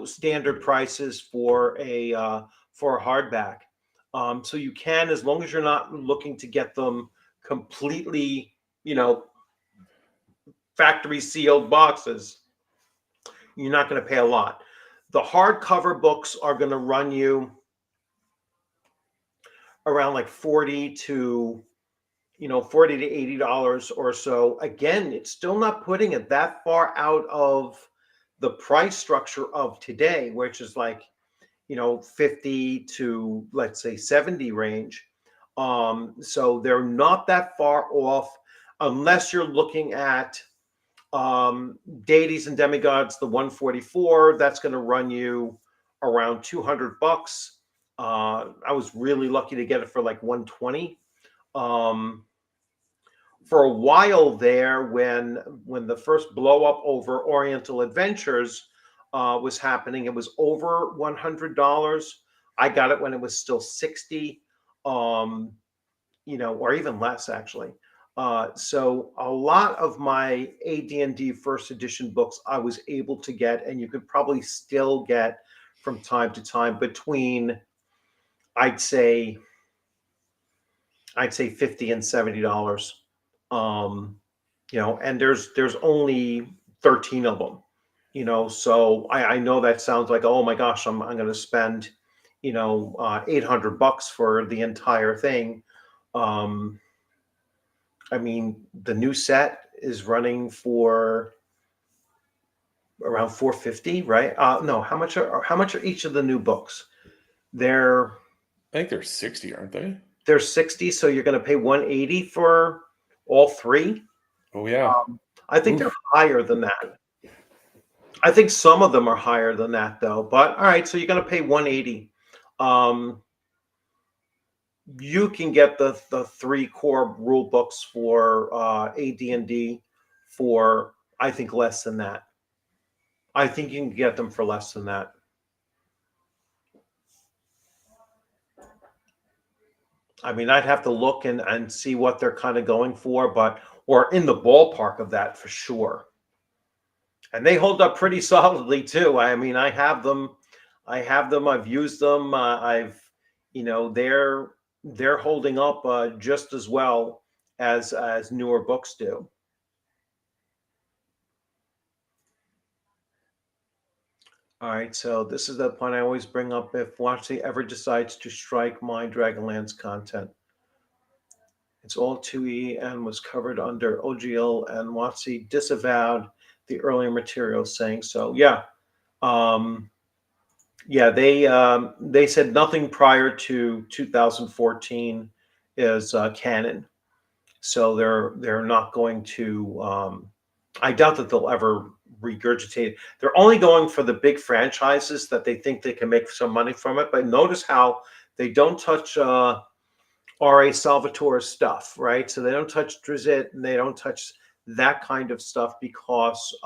S1: standard prices for a hardback. So you can, as long as you're not looking to get them completely, factory sealed boxes, you're not going to pay a lot. The hardcover books are going to run you around like 40 to $80 or so. Again, it's still not putting it that far out of the price structure of today, which is like 50 to, let's say, 70 range. So they're not that far off, unless you're looking at Deities and Demigods, the 144. That's going to run you around $200. I was really lucky to get it for like 120. Um, for a while there, when the first blow up over Oriental Adventures was happening, it was over $100. I got it when it was still 60, or even less actually. So a lot of my AD&D first edition books I was able to get, and you could probably still get from time to time, between I'd say I'd say 50 and $70. Um, and there's only 13 of them. So I know that sounds like, oh my gosh, I'm going to spend, $800 for the entire thing. Um, I mean, the new set is running for around 450, right? No, how much are each of the new books? They're
S2: I think they're 60, aren't they?
S1: they're 60, so you're going to pay 180 for all three.
S2: Oh yeah.
S1: I think they're
S2: Oof.
S1: higher than that. I think some of them are higher than that though. But all right, so you're going to pay 180. Um, you can get the three core rule books for AD&D for, I think, less than that. I think you can get them for less than that. I mean, I'd have to look and see what they're kind of going for, but or in the ballpark of that for sure. And they hold up pretty solidly too. I mean, I have them. I've used them. They're holding up just as well as newer books do. All right, so this is the point I always bring up. If WOTC ever decides to strike my Dragonlance content, it's all 2E and was covered under OGL, and WOTC disavowed the earlier materials saying so. Yeah. Um, yeah, they said nothing prior to 2014 is canon. So they're not going to. I doubt that they'll ever regurgitate. They're only going for the big franchises that they think they can make some money from it. But notice how they don't touch R.A. Salvatore's stuff, right? So they don't touch Drizzt and they don't touch that kind of stuff because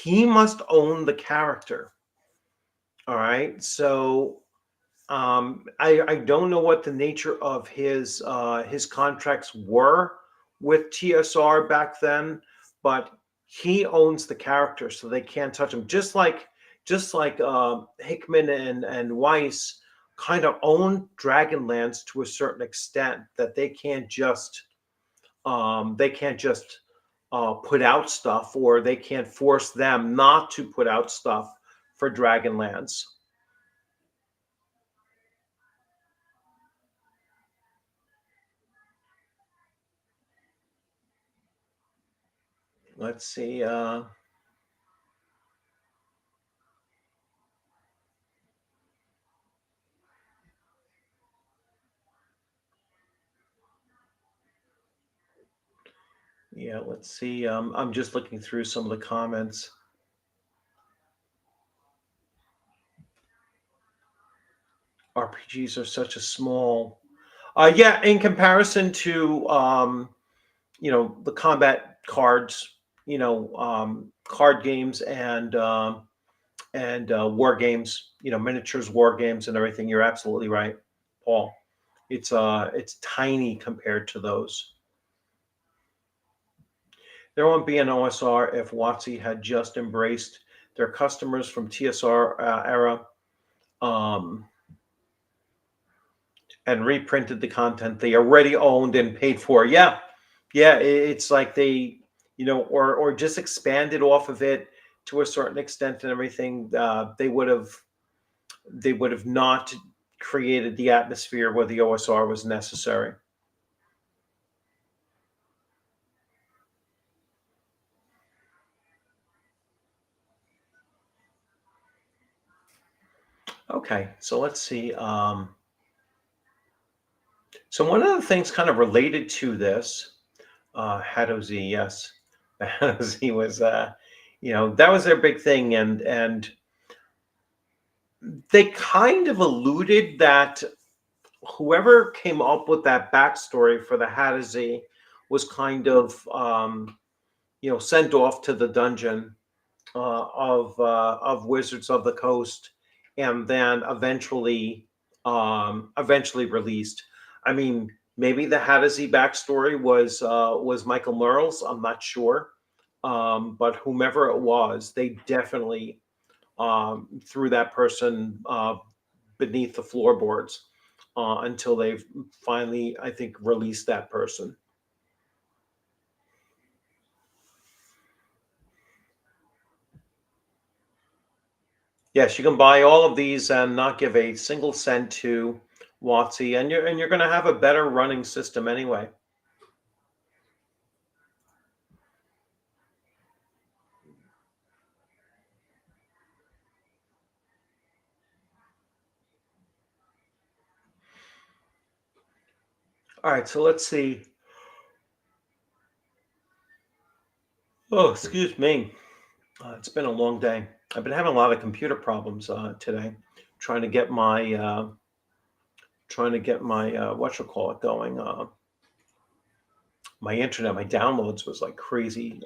S1: he must own the character. All right, so I don't know what the nature of his contracts were with TSR back then, but he owns the character, so they can't touch him. Just like Hickman and Weiss kind of own Dragonlance to a certain extent that they can't just put out stuff, or they can't force them not to put out stuff for Dragonlance. Let's see. Yeah, let's see. I'm just looking through some of the comments. RPGs are such a small. Yeah, in comparison to the combat cards, card games and war games, miniatures war games and everything. You're absolutely right, Paul. It's tiny compared to those. There won't be an OSR if WotC had just embraced their customers from TSR era and reprinted the content they already owned and paid for. Yeah, yeah, it's like they, or just expanded off of it to a certain extent and everything. They would have not created the atmosphere where the OSR was necessary. Okay, so let's see. So one of the things kind of related to this, Hado Z, yes, Hado Z was, that was their big thing, and they kind of alluded that whoever came up with that backstory for the Hado Z was kind of, sent off to the dungeon of Wizards of the Coast, and then eventually released. I mean, maybe the Hadazee backstory was Michael Merle's. I'm not sure, but whomever it was, they definitely threw that person beneath the floorboards until they've finally, I think, released that person. Yes, you can buy all of these and not give a single cent to WotC, and you're going to have a better running system anyway. All right, so let's see. Oh, excuse me. It's been a long day. I've been having a lot of computer problems today, trying to get my what you call it going. My internet, my downloads was like crazy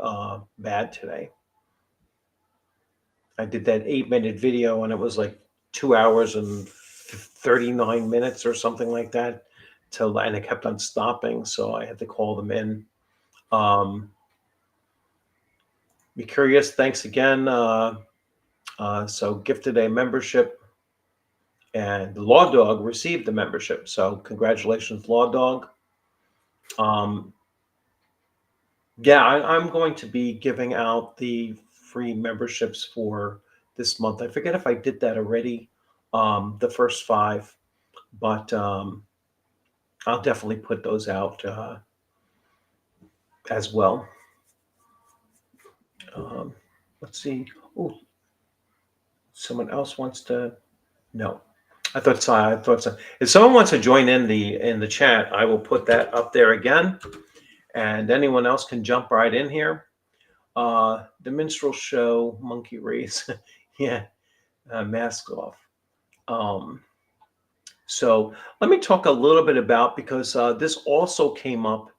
S1: bad today. I did that 8-minute video and it was like 2 hours and 39 minutes or something like that, and it kept on stopping, so I had to call them in. Be curious. Thanks again. So gifted a membership, and Law Dog received the membership. So congratulations, Law Dog. Yeah, I'm going to be giving out the free memberships for this month. I forget if I did that already, the first 5, but I'll definitely put those out as well. Um, let's see. Oh, someone else wants to. No, I thought so. I thought so. If someone wants to join in the chat, I will put that up there again, and anyone else can jump right in here. The minstrel show, monkey race, yeah, mask off. So let me talk a little bit about, because this also came up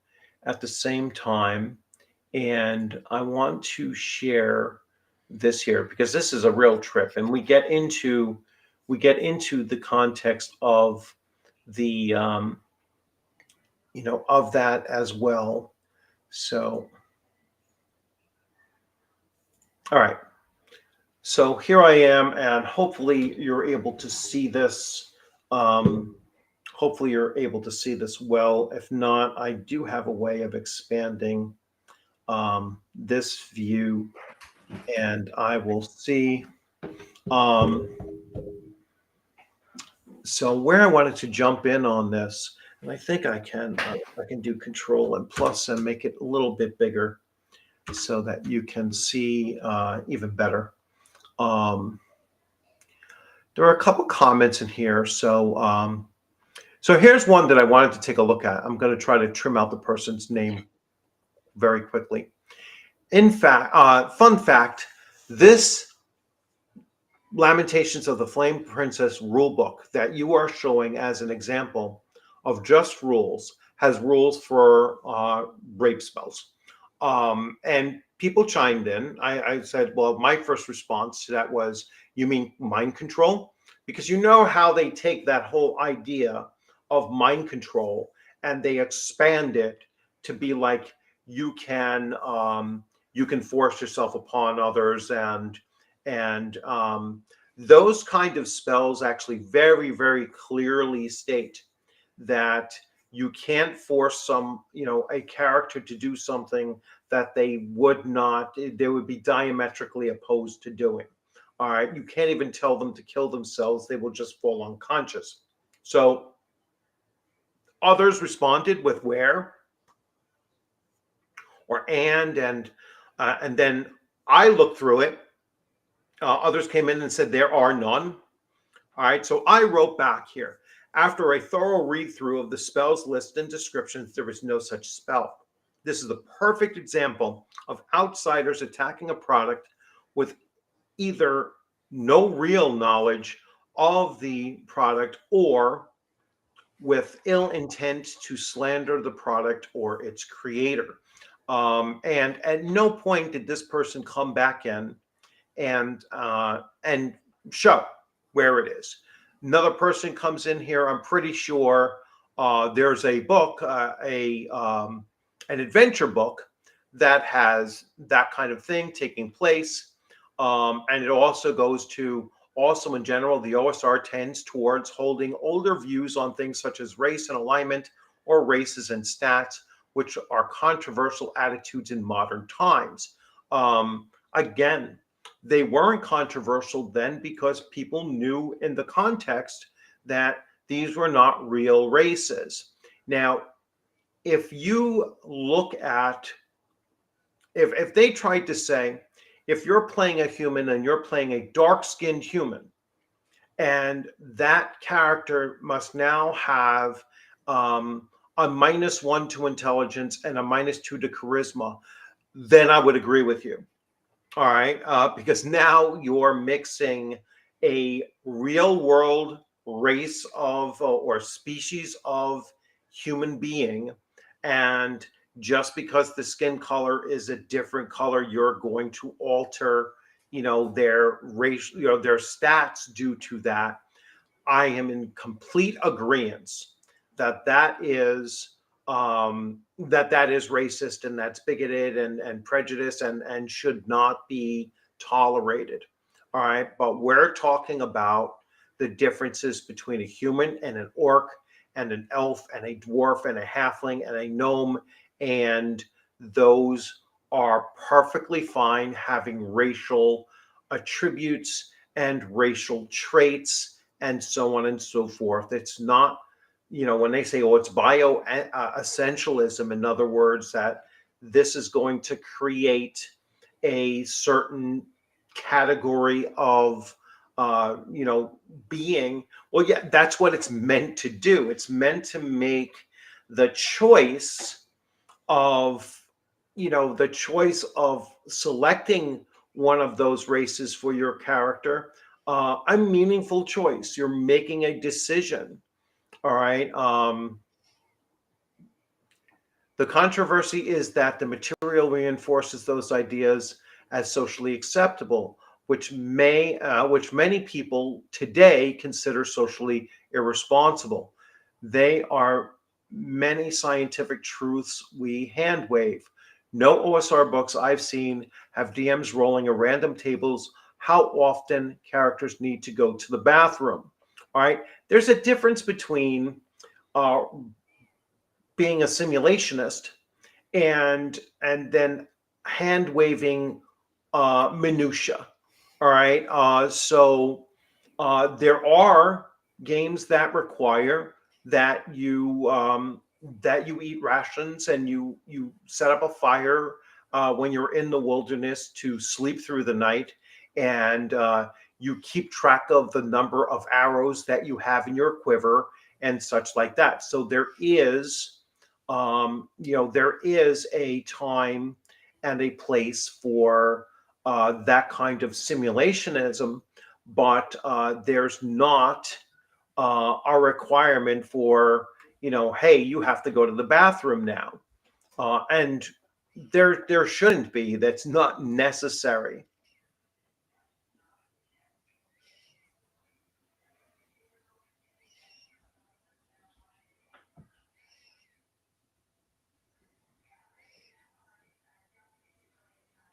S1: at the same time, and I want to share this here because this is a real trip, and we get into the context of the of that as well. So, all right. So here I am, and hopefully you're able to see this. Hopefully you're able to see this well. If not, I do have a way of expanding this view, and I will see. So where I wanted to jump in on this, and I think I can do Control and plus and make it a little bit bigger so that you can see even better. There are a couple comments in here. So so here's one that I wanted to take a look at. I'm going to try to trim out the person's name very quickly. In fact, fun fact, this Lamentations of the Flame Princess rulebook that you are showing as an example of just rules has rules for rape spells. And people chimed in. I said, well, my first response to that was, you mean mind control? Because you know how they take that whole idea of mind control and they expand it to be like you can force yourself upon others, and those kind of spells actually very, very clearly state that you can't force a character to do something that they would be diametrically opposed to doing. All right. You can't even tell them to kill themselves. They will just fall unconscious. So others responded with where or and then I looked through it. Others came in and said there are none. All right, so I wrote back here. After a thorough read through of the spells list and descriptions, there is no such spell. This is the perfect example of outsiders attacking a product with either no real knowledge of the product or with ill intent to slander the product or its creator. And at no point did this person come back in and show where it is. Another person comes in here. I'm pretty sure there's a book, an adventure book that has that kind of thing taking place, and it also goes to also in general the OSR tends towards holding older views on things such as race and alignment or races and stats, which are controversial attitudes in modern times. Again, they weren't controversial then because people knew in the context that these were not real races. Now, if you look at, if they tried to say, if you're playing a human and you're playing a dark-skinned human, and that character must now have a -1 to intelligence and a -2 to charisma, then I would agree with you. All right, because now you're mixing a real world race of or species of human being, and just because the skin color is a different color, you're going to alter, their race, their stats due to that. I am in complete agreement that is that is racist and that's bigoted and prejudiced and should not be tolerated. All right, but we're talking about the differences between a human and an orc and an elf and a dwarf and a halfling and a gnome, and those are perfectly fine having racial attributes and racial traits and so on and so forth. It's not, when they say, oh, it's bio essentialism, in other words, that this is going to create a certain category of, being. Well, yeah, that's what it's meant to do. It's meant to make the choice of, the choice of selecting one of those races for your character, a meaningful choice. You're making a decision. All right. The controversy is that the material reinforces those ideas as socially acceptable, which many people today consider socially irresponsible. They are many scientific truths we hand wave. No OSR books I've seen have DMs rolling a random tables how often characters need to go to the bathroom. All right. There's a difference between uh, being a simulationist and then hand waving minutia. All right. There are games that require that you eat rations and you set up a fire when you're in the wilderness to sleep through the night, and you keep track of the number of arrows that you have in your quiver and such like that. So there is a time and a place for that kind of simulationism, but there's not a requirement for, hey, you have to go to the bathroom now. And there shouldn't be. That's not necessary.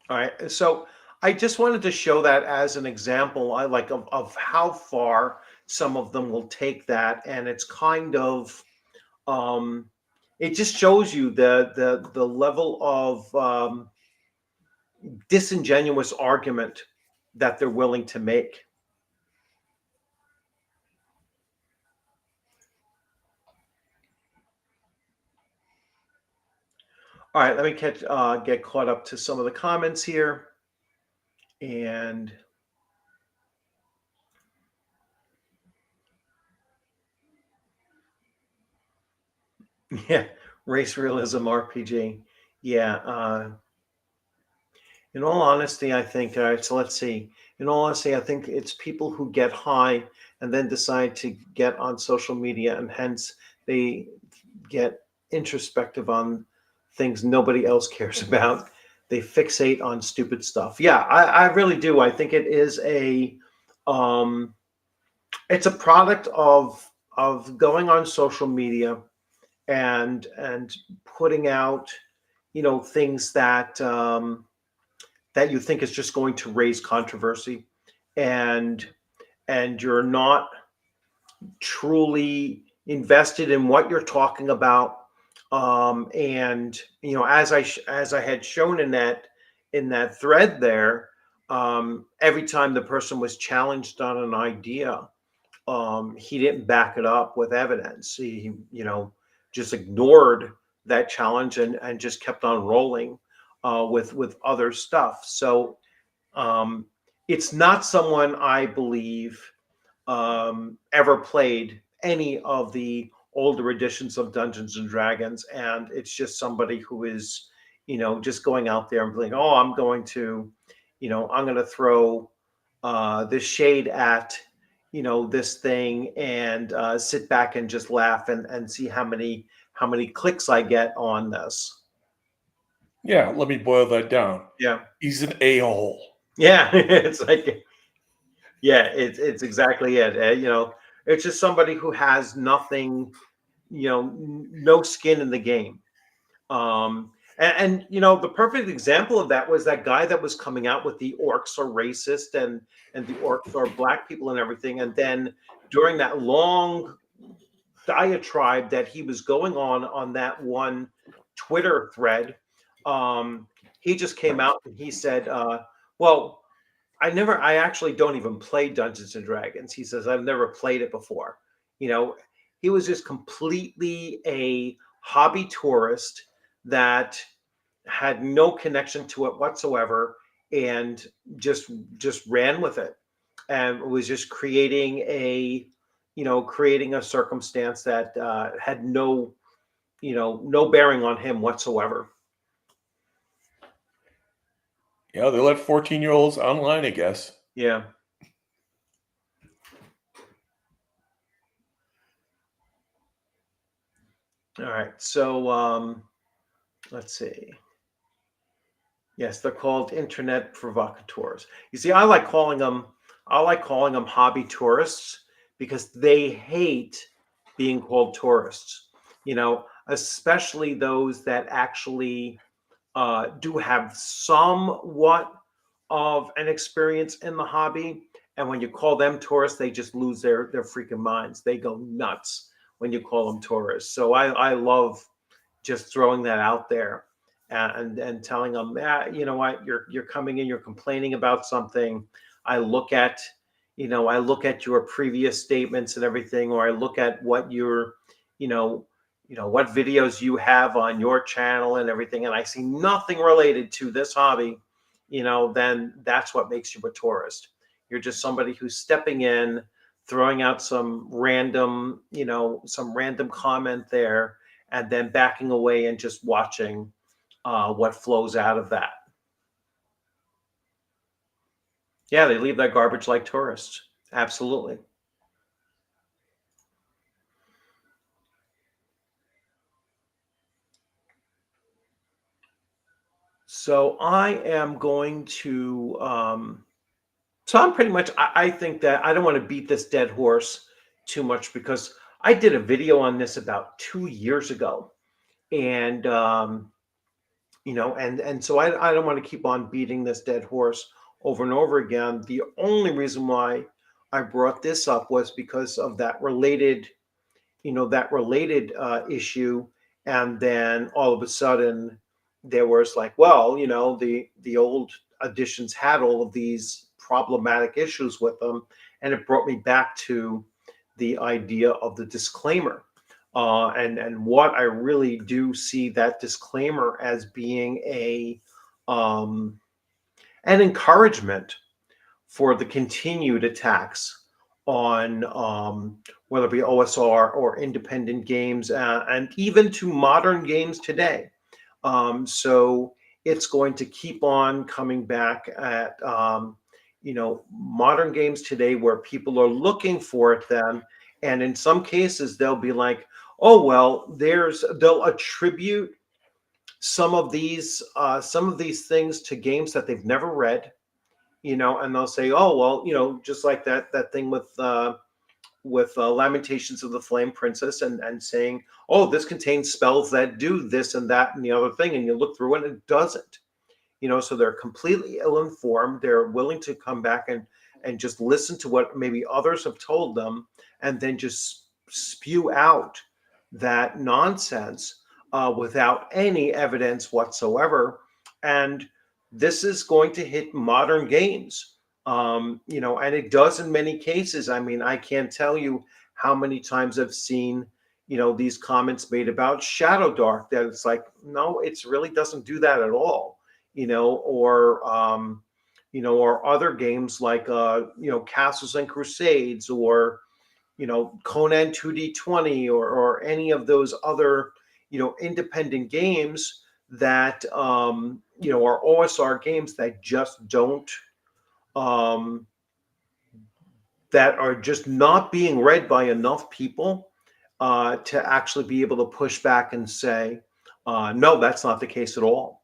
S1: All right. So I just wanted to show that as an example, I like of how far some of them will take that. And it's kind of it just shows you the level of disingenuous argument that they're willing to make. All right, let me get caught up to some of the comments here. And yeah, race realism RPG. Yeah. In all honesty, I think, all right, so let's see. In all honesty, I think it's people who get high and then decide to get on social media, and hence they get introspective on things nobody else cares about. They fixate on stupid stuff. Yeah, I really do. I think um, it's a product of going on social media and putting out, things that you think is just going to raise controversy, and you're not truly invested in what you're talking about. And as I had shown in that thread there, every time the person was challenged on an idea, he didn't back it up with evidence. He just ignored that challenge and just kept on rolling with other stuff. So it's not someone, I believe, ever played any of the older editions of Dungeons and Dragons, and it's just somebody who is, just going out there and being, oh, I'm going to throw this shade at, this thing, and sit back and just laugh and see how many clicks I get on this.
S2: Yeah, let me boil that down.
S1: Yeah,
S2: He's an a-hole.
S1: yeah, it's like, yeah, it's exactly it. It's just somebody who has nothing, no skin in the game. The perfect example of that was that guy that was coming out with the orcs are racist and the orcs are black people and everything. And then during that long diatribe that he was going on that one Twitter thread, he just came out and he said, well, I actually don't even play Dungeons and Dragons. He says, I've never played it before. You know, he was just completely a hobby tourist that had no connection to it whatsoever, and just ran with it, and was just creating creating a circumstance that had no bearing on him whatsoever.
S2: Yeah, they let 14-year-olds online, I guess.
S1: Yeah. All right. So let's see. Yes, they're called internet provocateurs. You see, I like calling them hobby tourists because they hate being called tourists. Especially those that actually do have somewhat of an experience in the hobby. And when you call them tourists, they just lose their freaking minds. They go nuts when you call them tourists. So I love just throwing that out there, and telling them, you know what, you're coming in, you're complaining about something. I look at I look at your previous statements and everything, or I look at what your you know what videos you have on your channel and everything, and I see nothing related to this hobby. Then that's what makes you a tourist. You're just somebody who's stepping in, throwing out some random comment there, and then backing away and just watching what flows out of that. Yeah, they leave that garbage like tourists. Absolutely. So I am going to. So I'm pretty much. I think that I don't want to beat this dead horse too much, because I did a video on this about 2 years ago, and and so I don't want to keep on beating this dead horse over and over again. The only reason why I brought this up was because of that related issue. And then all of a sudden there was like, well, the old editions had all of these problematic issues with them, and it brought me back to the idea of the disclaimer. And what I really do see that disclaimer as being an encouragement for the continued attacks on, whether it be OSR or independent games, and even to modern games today. So it's going to keep on coming back at modern games today, where people are looking for it then. And in some cases they'll be like, oh well, they'll attribute some of these things to games that they've never read, and they'll say, oh well, just like that thing with Lamentations of the Flame Princess, and saying, oh, this contains spells that do this and that and the other thing, and you look through it and it doesn't. So they're completely ill-informed. They're willing to come back and just listen to what maybe others have told them, and then just spew out that nonsense without any evidence whatsoever. And this is going to hit modern games. And it does in many cases. I mean, I can't tell you how many times I've seen, these comments made about Shadow Dark, that it's like, no, it really doesn't do that at all. Or other games like, Castles and Crusades, or, Conan 2D20, or any of those other, independent games that, are OSR games that just don't, um, that are just not being read by enough people to actually be able to push back and say, no, that's not the case at all.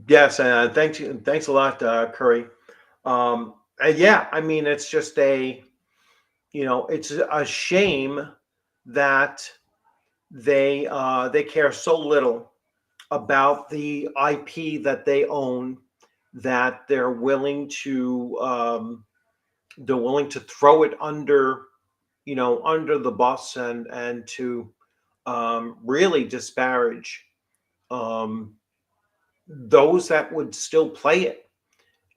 S1: Yes, thanks a lot, Curry. And yeah, I mean, it's just it's a shame that they care so little about the IP that they own, that they're willing to throw it under, under the bus, and to really disparage um, those that would still play it,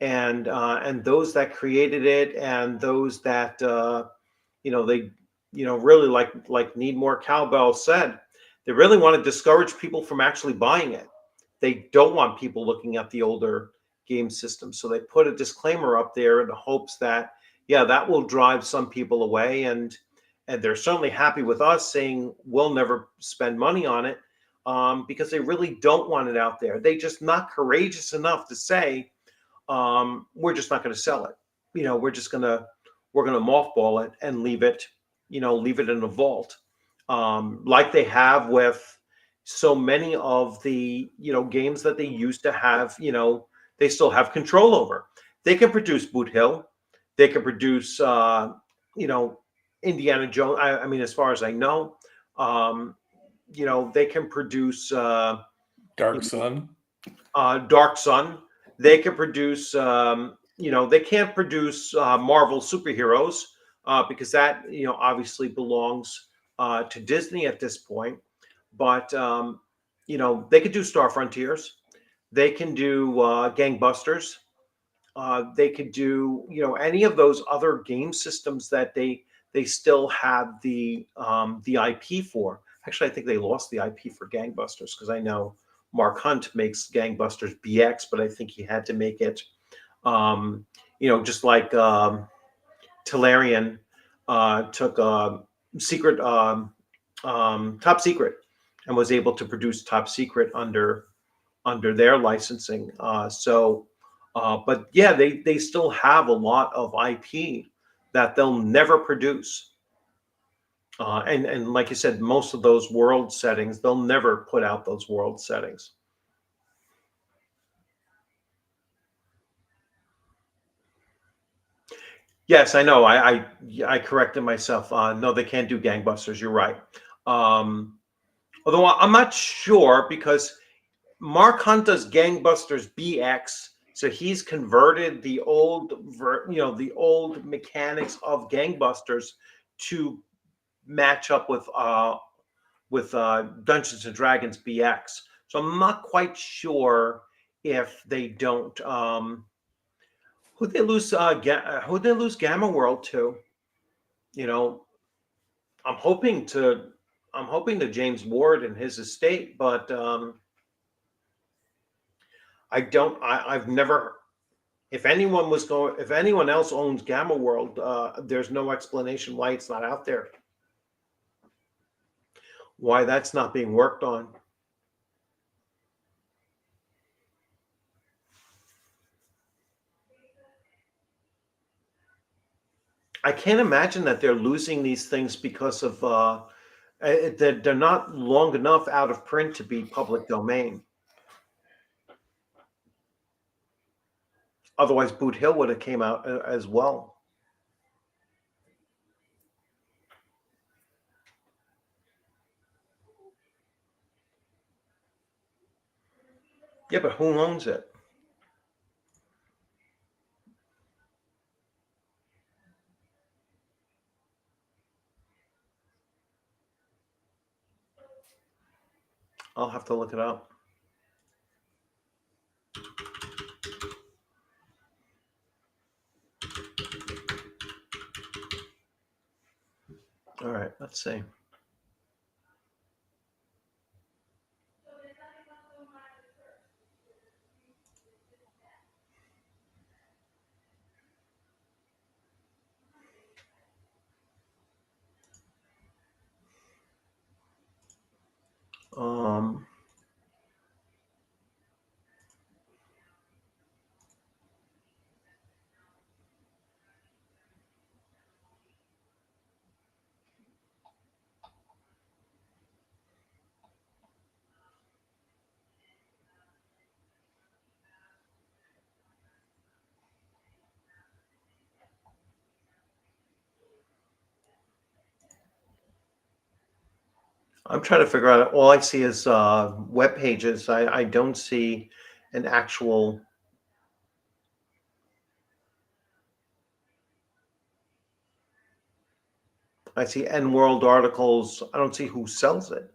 S1: and those that created it, and those that they really, like Need More Cowbell said, they really want to discourage people from actually buying it. They don't want people looking at the older game system, so they put a disclaimer up there in the hopes that, yeah, that will drive some people away, and they're certainly happy with us saying we'll never spend money on it, because they really don't want it out there. They just not courageous enough to say, we're just not going to sell it. We're going to mothball it and leave it in a vault, like they have with so many of the games that they used to have. They still have control over. They can produce Boot Hill. They can produce you know Indiana Jones. I mean, as far as I know, they can produce
S2: Dark Sun.
S1: Dark Sun. They can produce, they can't produce Marvel superheroes, because that, obviously belongs to Disney at this point. But, they could do Star Frontiers. They can do Gangbusters. They could do, any of those other game systems that they still have the IP for. Actually, I think they lost the IP for Gangbusters, because I know Mark Hunt makes Gangbusters BX, but I think he had to make it, just like Tellurian took Secret, Top Secret, and was able to produce Top Secret under their licensing. But yeah, they still have a lot of IP that they'll never produce. And like you said, most of those world settings, they'll never put out those world settings. Yes, I know. I corrected myself. No, they can't do Gangbusters. You're right. Um, Although I'm not sure, because Mark Hunt does Gangbusters BX, so he's converted the old mechanics of Gangbusters to match up with Dungeons and Dragons BX. So I'm not quite sure if they don't. Who they lose Gamma World to? You know, I'm hoping to I'm hoping to James Ward and his estate, but I don't. I've never. If anyone else owns Gamma World, there's no explanation why it's not out there. Why that's not being worked on. I can't imagine that they're losing these things because of that they're not long enough out of print to be public domain. Otherwise, Boot Hill would have came out as well. Yeah, but who owns it? I'll have to look it up. All right, let's see. Um, I'm trying to figure out. All I see is web pages. I don't see an actual. I see N World articles. I don't see who sells it.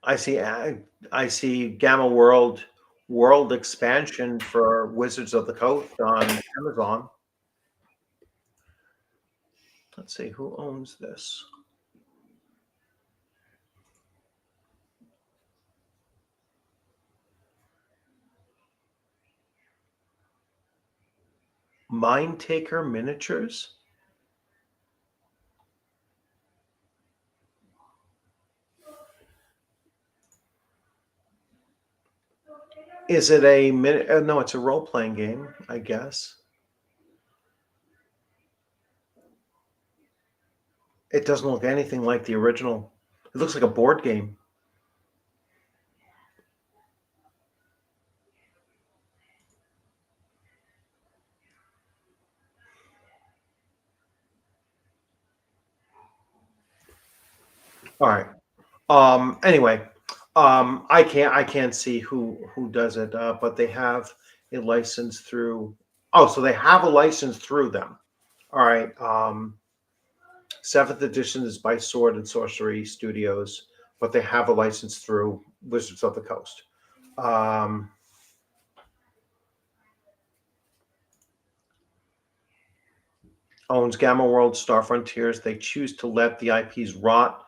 S1: I see Gamma World expansion for Wizards of the Coast on Amazon. Let's see who owns this. Mind Taker Miniatures. Is it a minute? No, it's a role playing game, I guess. It doesn't look anything like the original. It looks like a board game. All right. Anyway, I can't see who does it, but they have a license through. Oh, so they have a license through them. All right. Seventh edition is by Sword and Sorcery Studios, but they have a license through Wizards of the Coast. Owns Gamma World, Star Frontiers. They choose to let the IPs rot.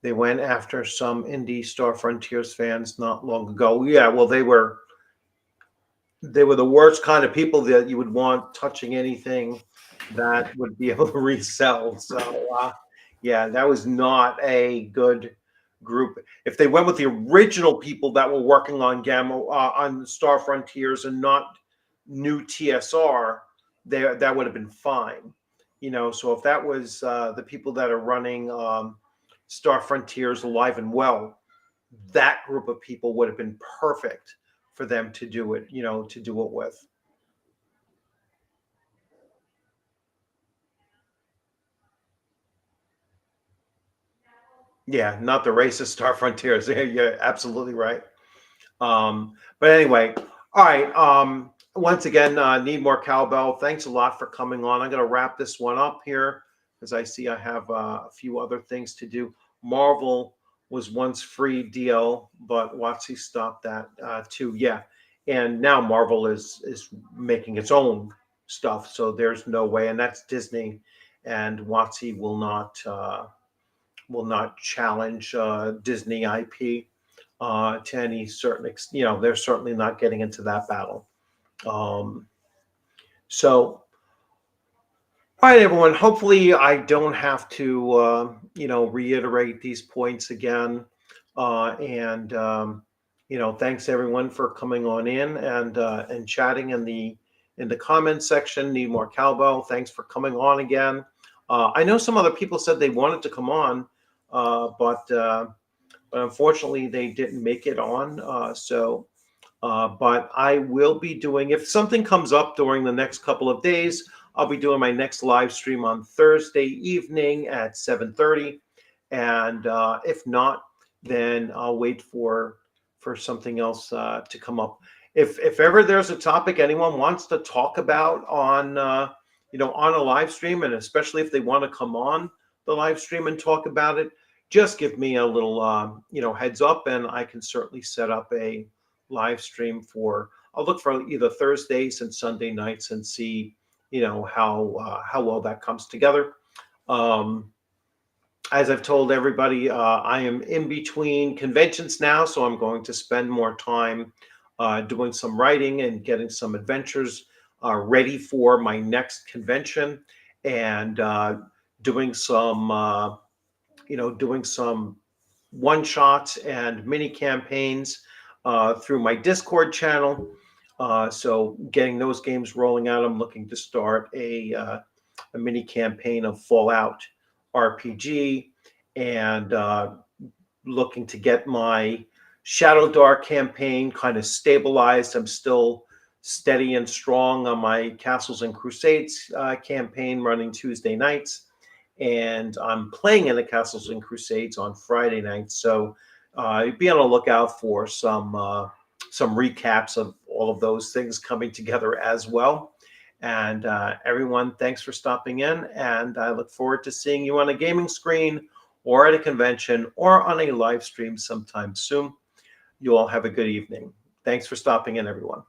S1: They went after some indie Star Frontiers fans not long ago. Yeah, well, they were the worst kind of people that you would want touching anything that would be able to resell. So, yeah, that was not a good group. If they went with the original people that were working on Gamma on Star Frontiers and not new TSR, that would have been fine. So if that was the people that are running Star Frontiers alive and well, that group of people would have been perfect for them to do it, to do it with. Yeah, not the racist Star Frontiers. Yeah, you're absolutely right. But anyway, all right. Once again, need more cowbell. Thanks a lot for coming on. I'm going to wrap this one up here because I see I have a few other things to do. Marvel was once free DL, but WotC stopped that too. Yeah, and now Marvel is making its own stuff, so there's no way, and that's Disney, and WotC will not challenge Disney IP to any certain extent. They're certainly not getting into that battle. Um, so, all right, everyone. Hopefully, I don't have to, reiterate these points again. And thanks everyone for coming on in and chatting in the comments section. Need more cowbell. Thanks for coming on again. I know some other people said they wanted to come on, but unfortunately they didn't make it on. But I will be doing, if something comes up during the next couple of days, I'll be doing my next live stream on Thursday evening at 7:30. And if not, then I'll wait for something else to come up. If ever there's a topic anyone wants to talk about on a live stream, and especially if they want to come on the live stream and talk about it, just give me a little heads up, and I can certainly set up a live stream for. I'll look for either Thursdays and Sunday nights and see how well that comes together. Um, as I've told everybody, I am in between conventions now, so I'm going to spend more time doing some writing and getting some adventures ready for my next convention, and doing some one shots and mini campaigns through my Discord channel. So getting those games rolling out, I'm looking to start a mini campaign of Fallout RPG, and looking to get my Shadow Dark campaign kind of stabilized. I'm still steady and strong on my Castles and Crusades campaign running Tuesday nights. And I'm playing in the Castles and Crusades on Friday nights. So be on the lookout for some recaps of all of those things coming together as well. And everyone, thanks for stopping in. And I look forward to seeing you on a gaming screen or at a convention or on a live stream sometime soon. You all have a good evening. Thanks for stopping in, everyone.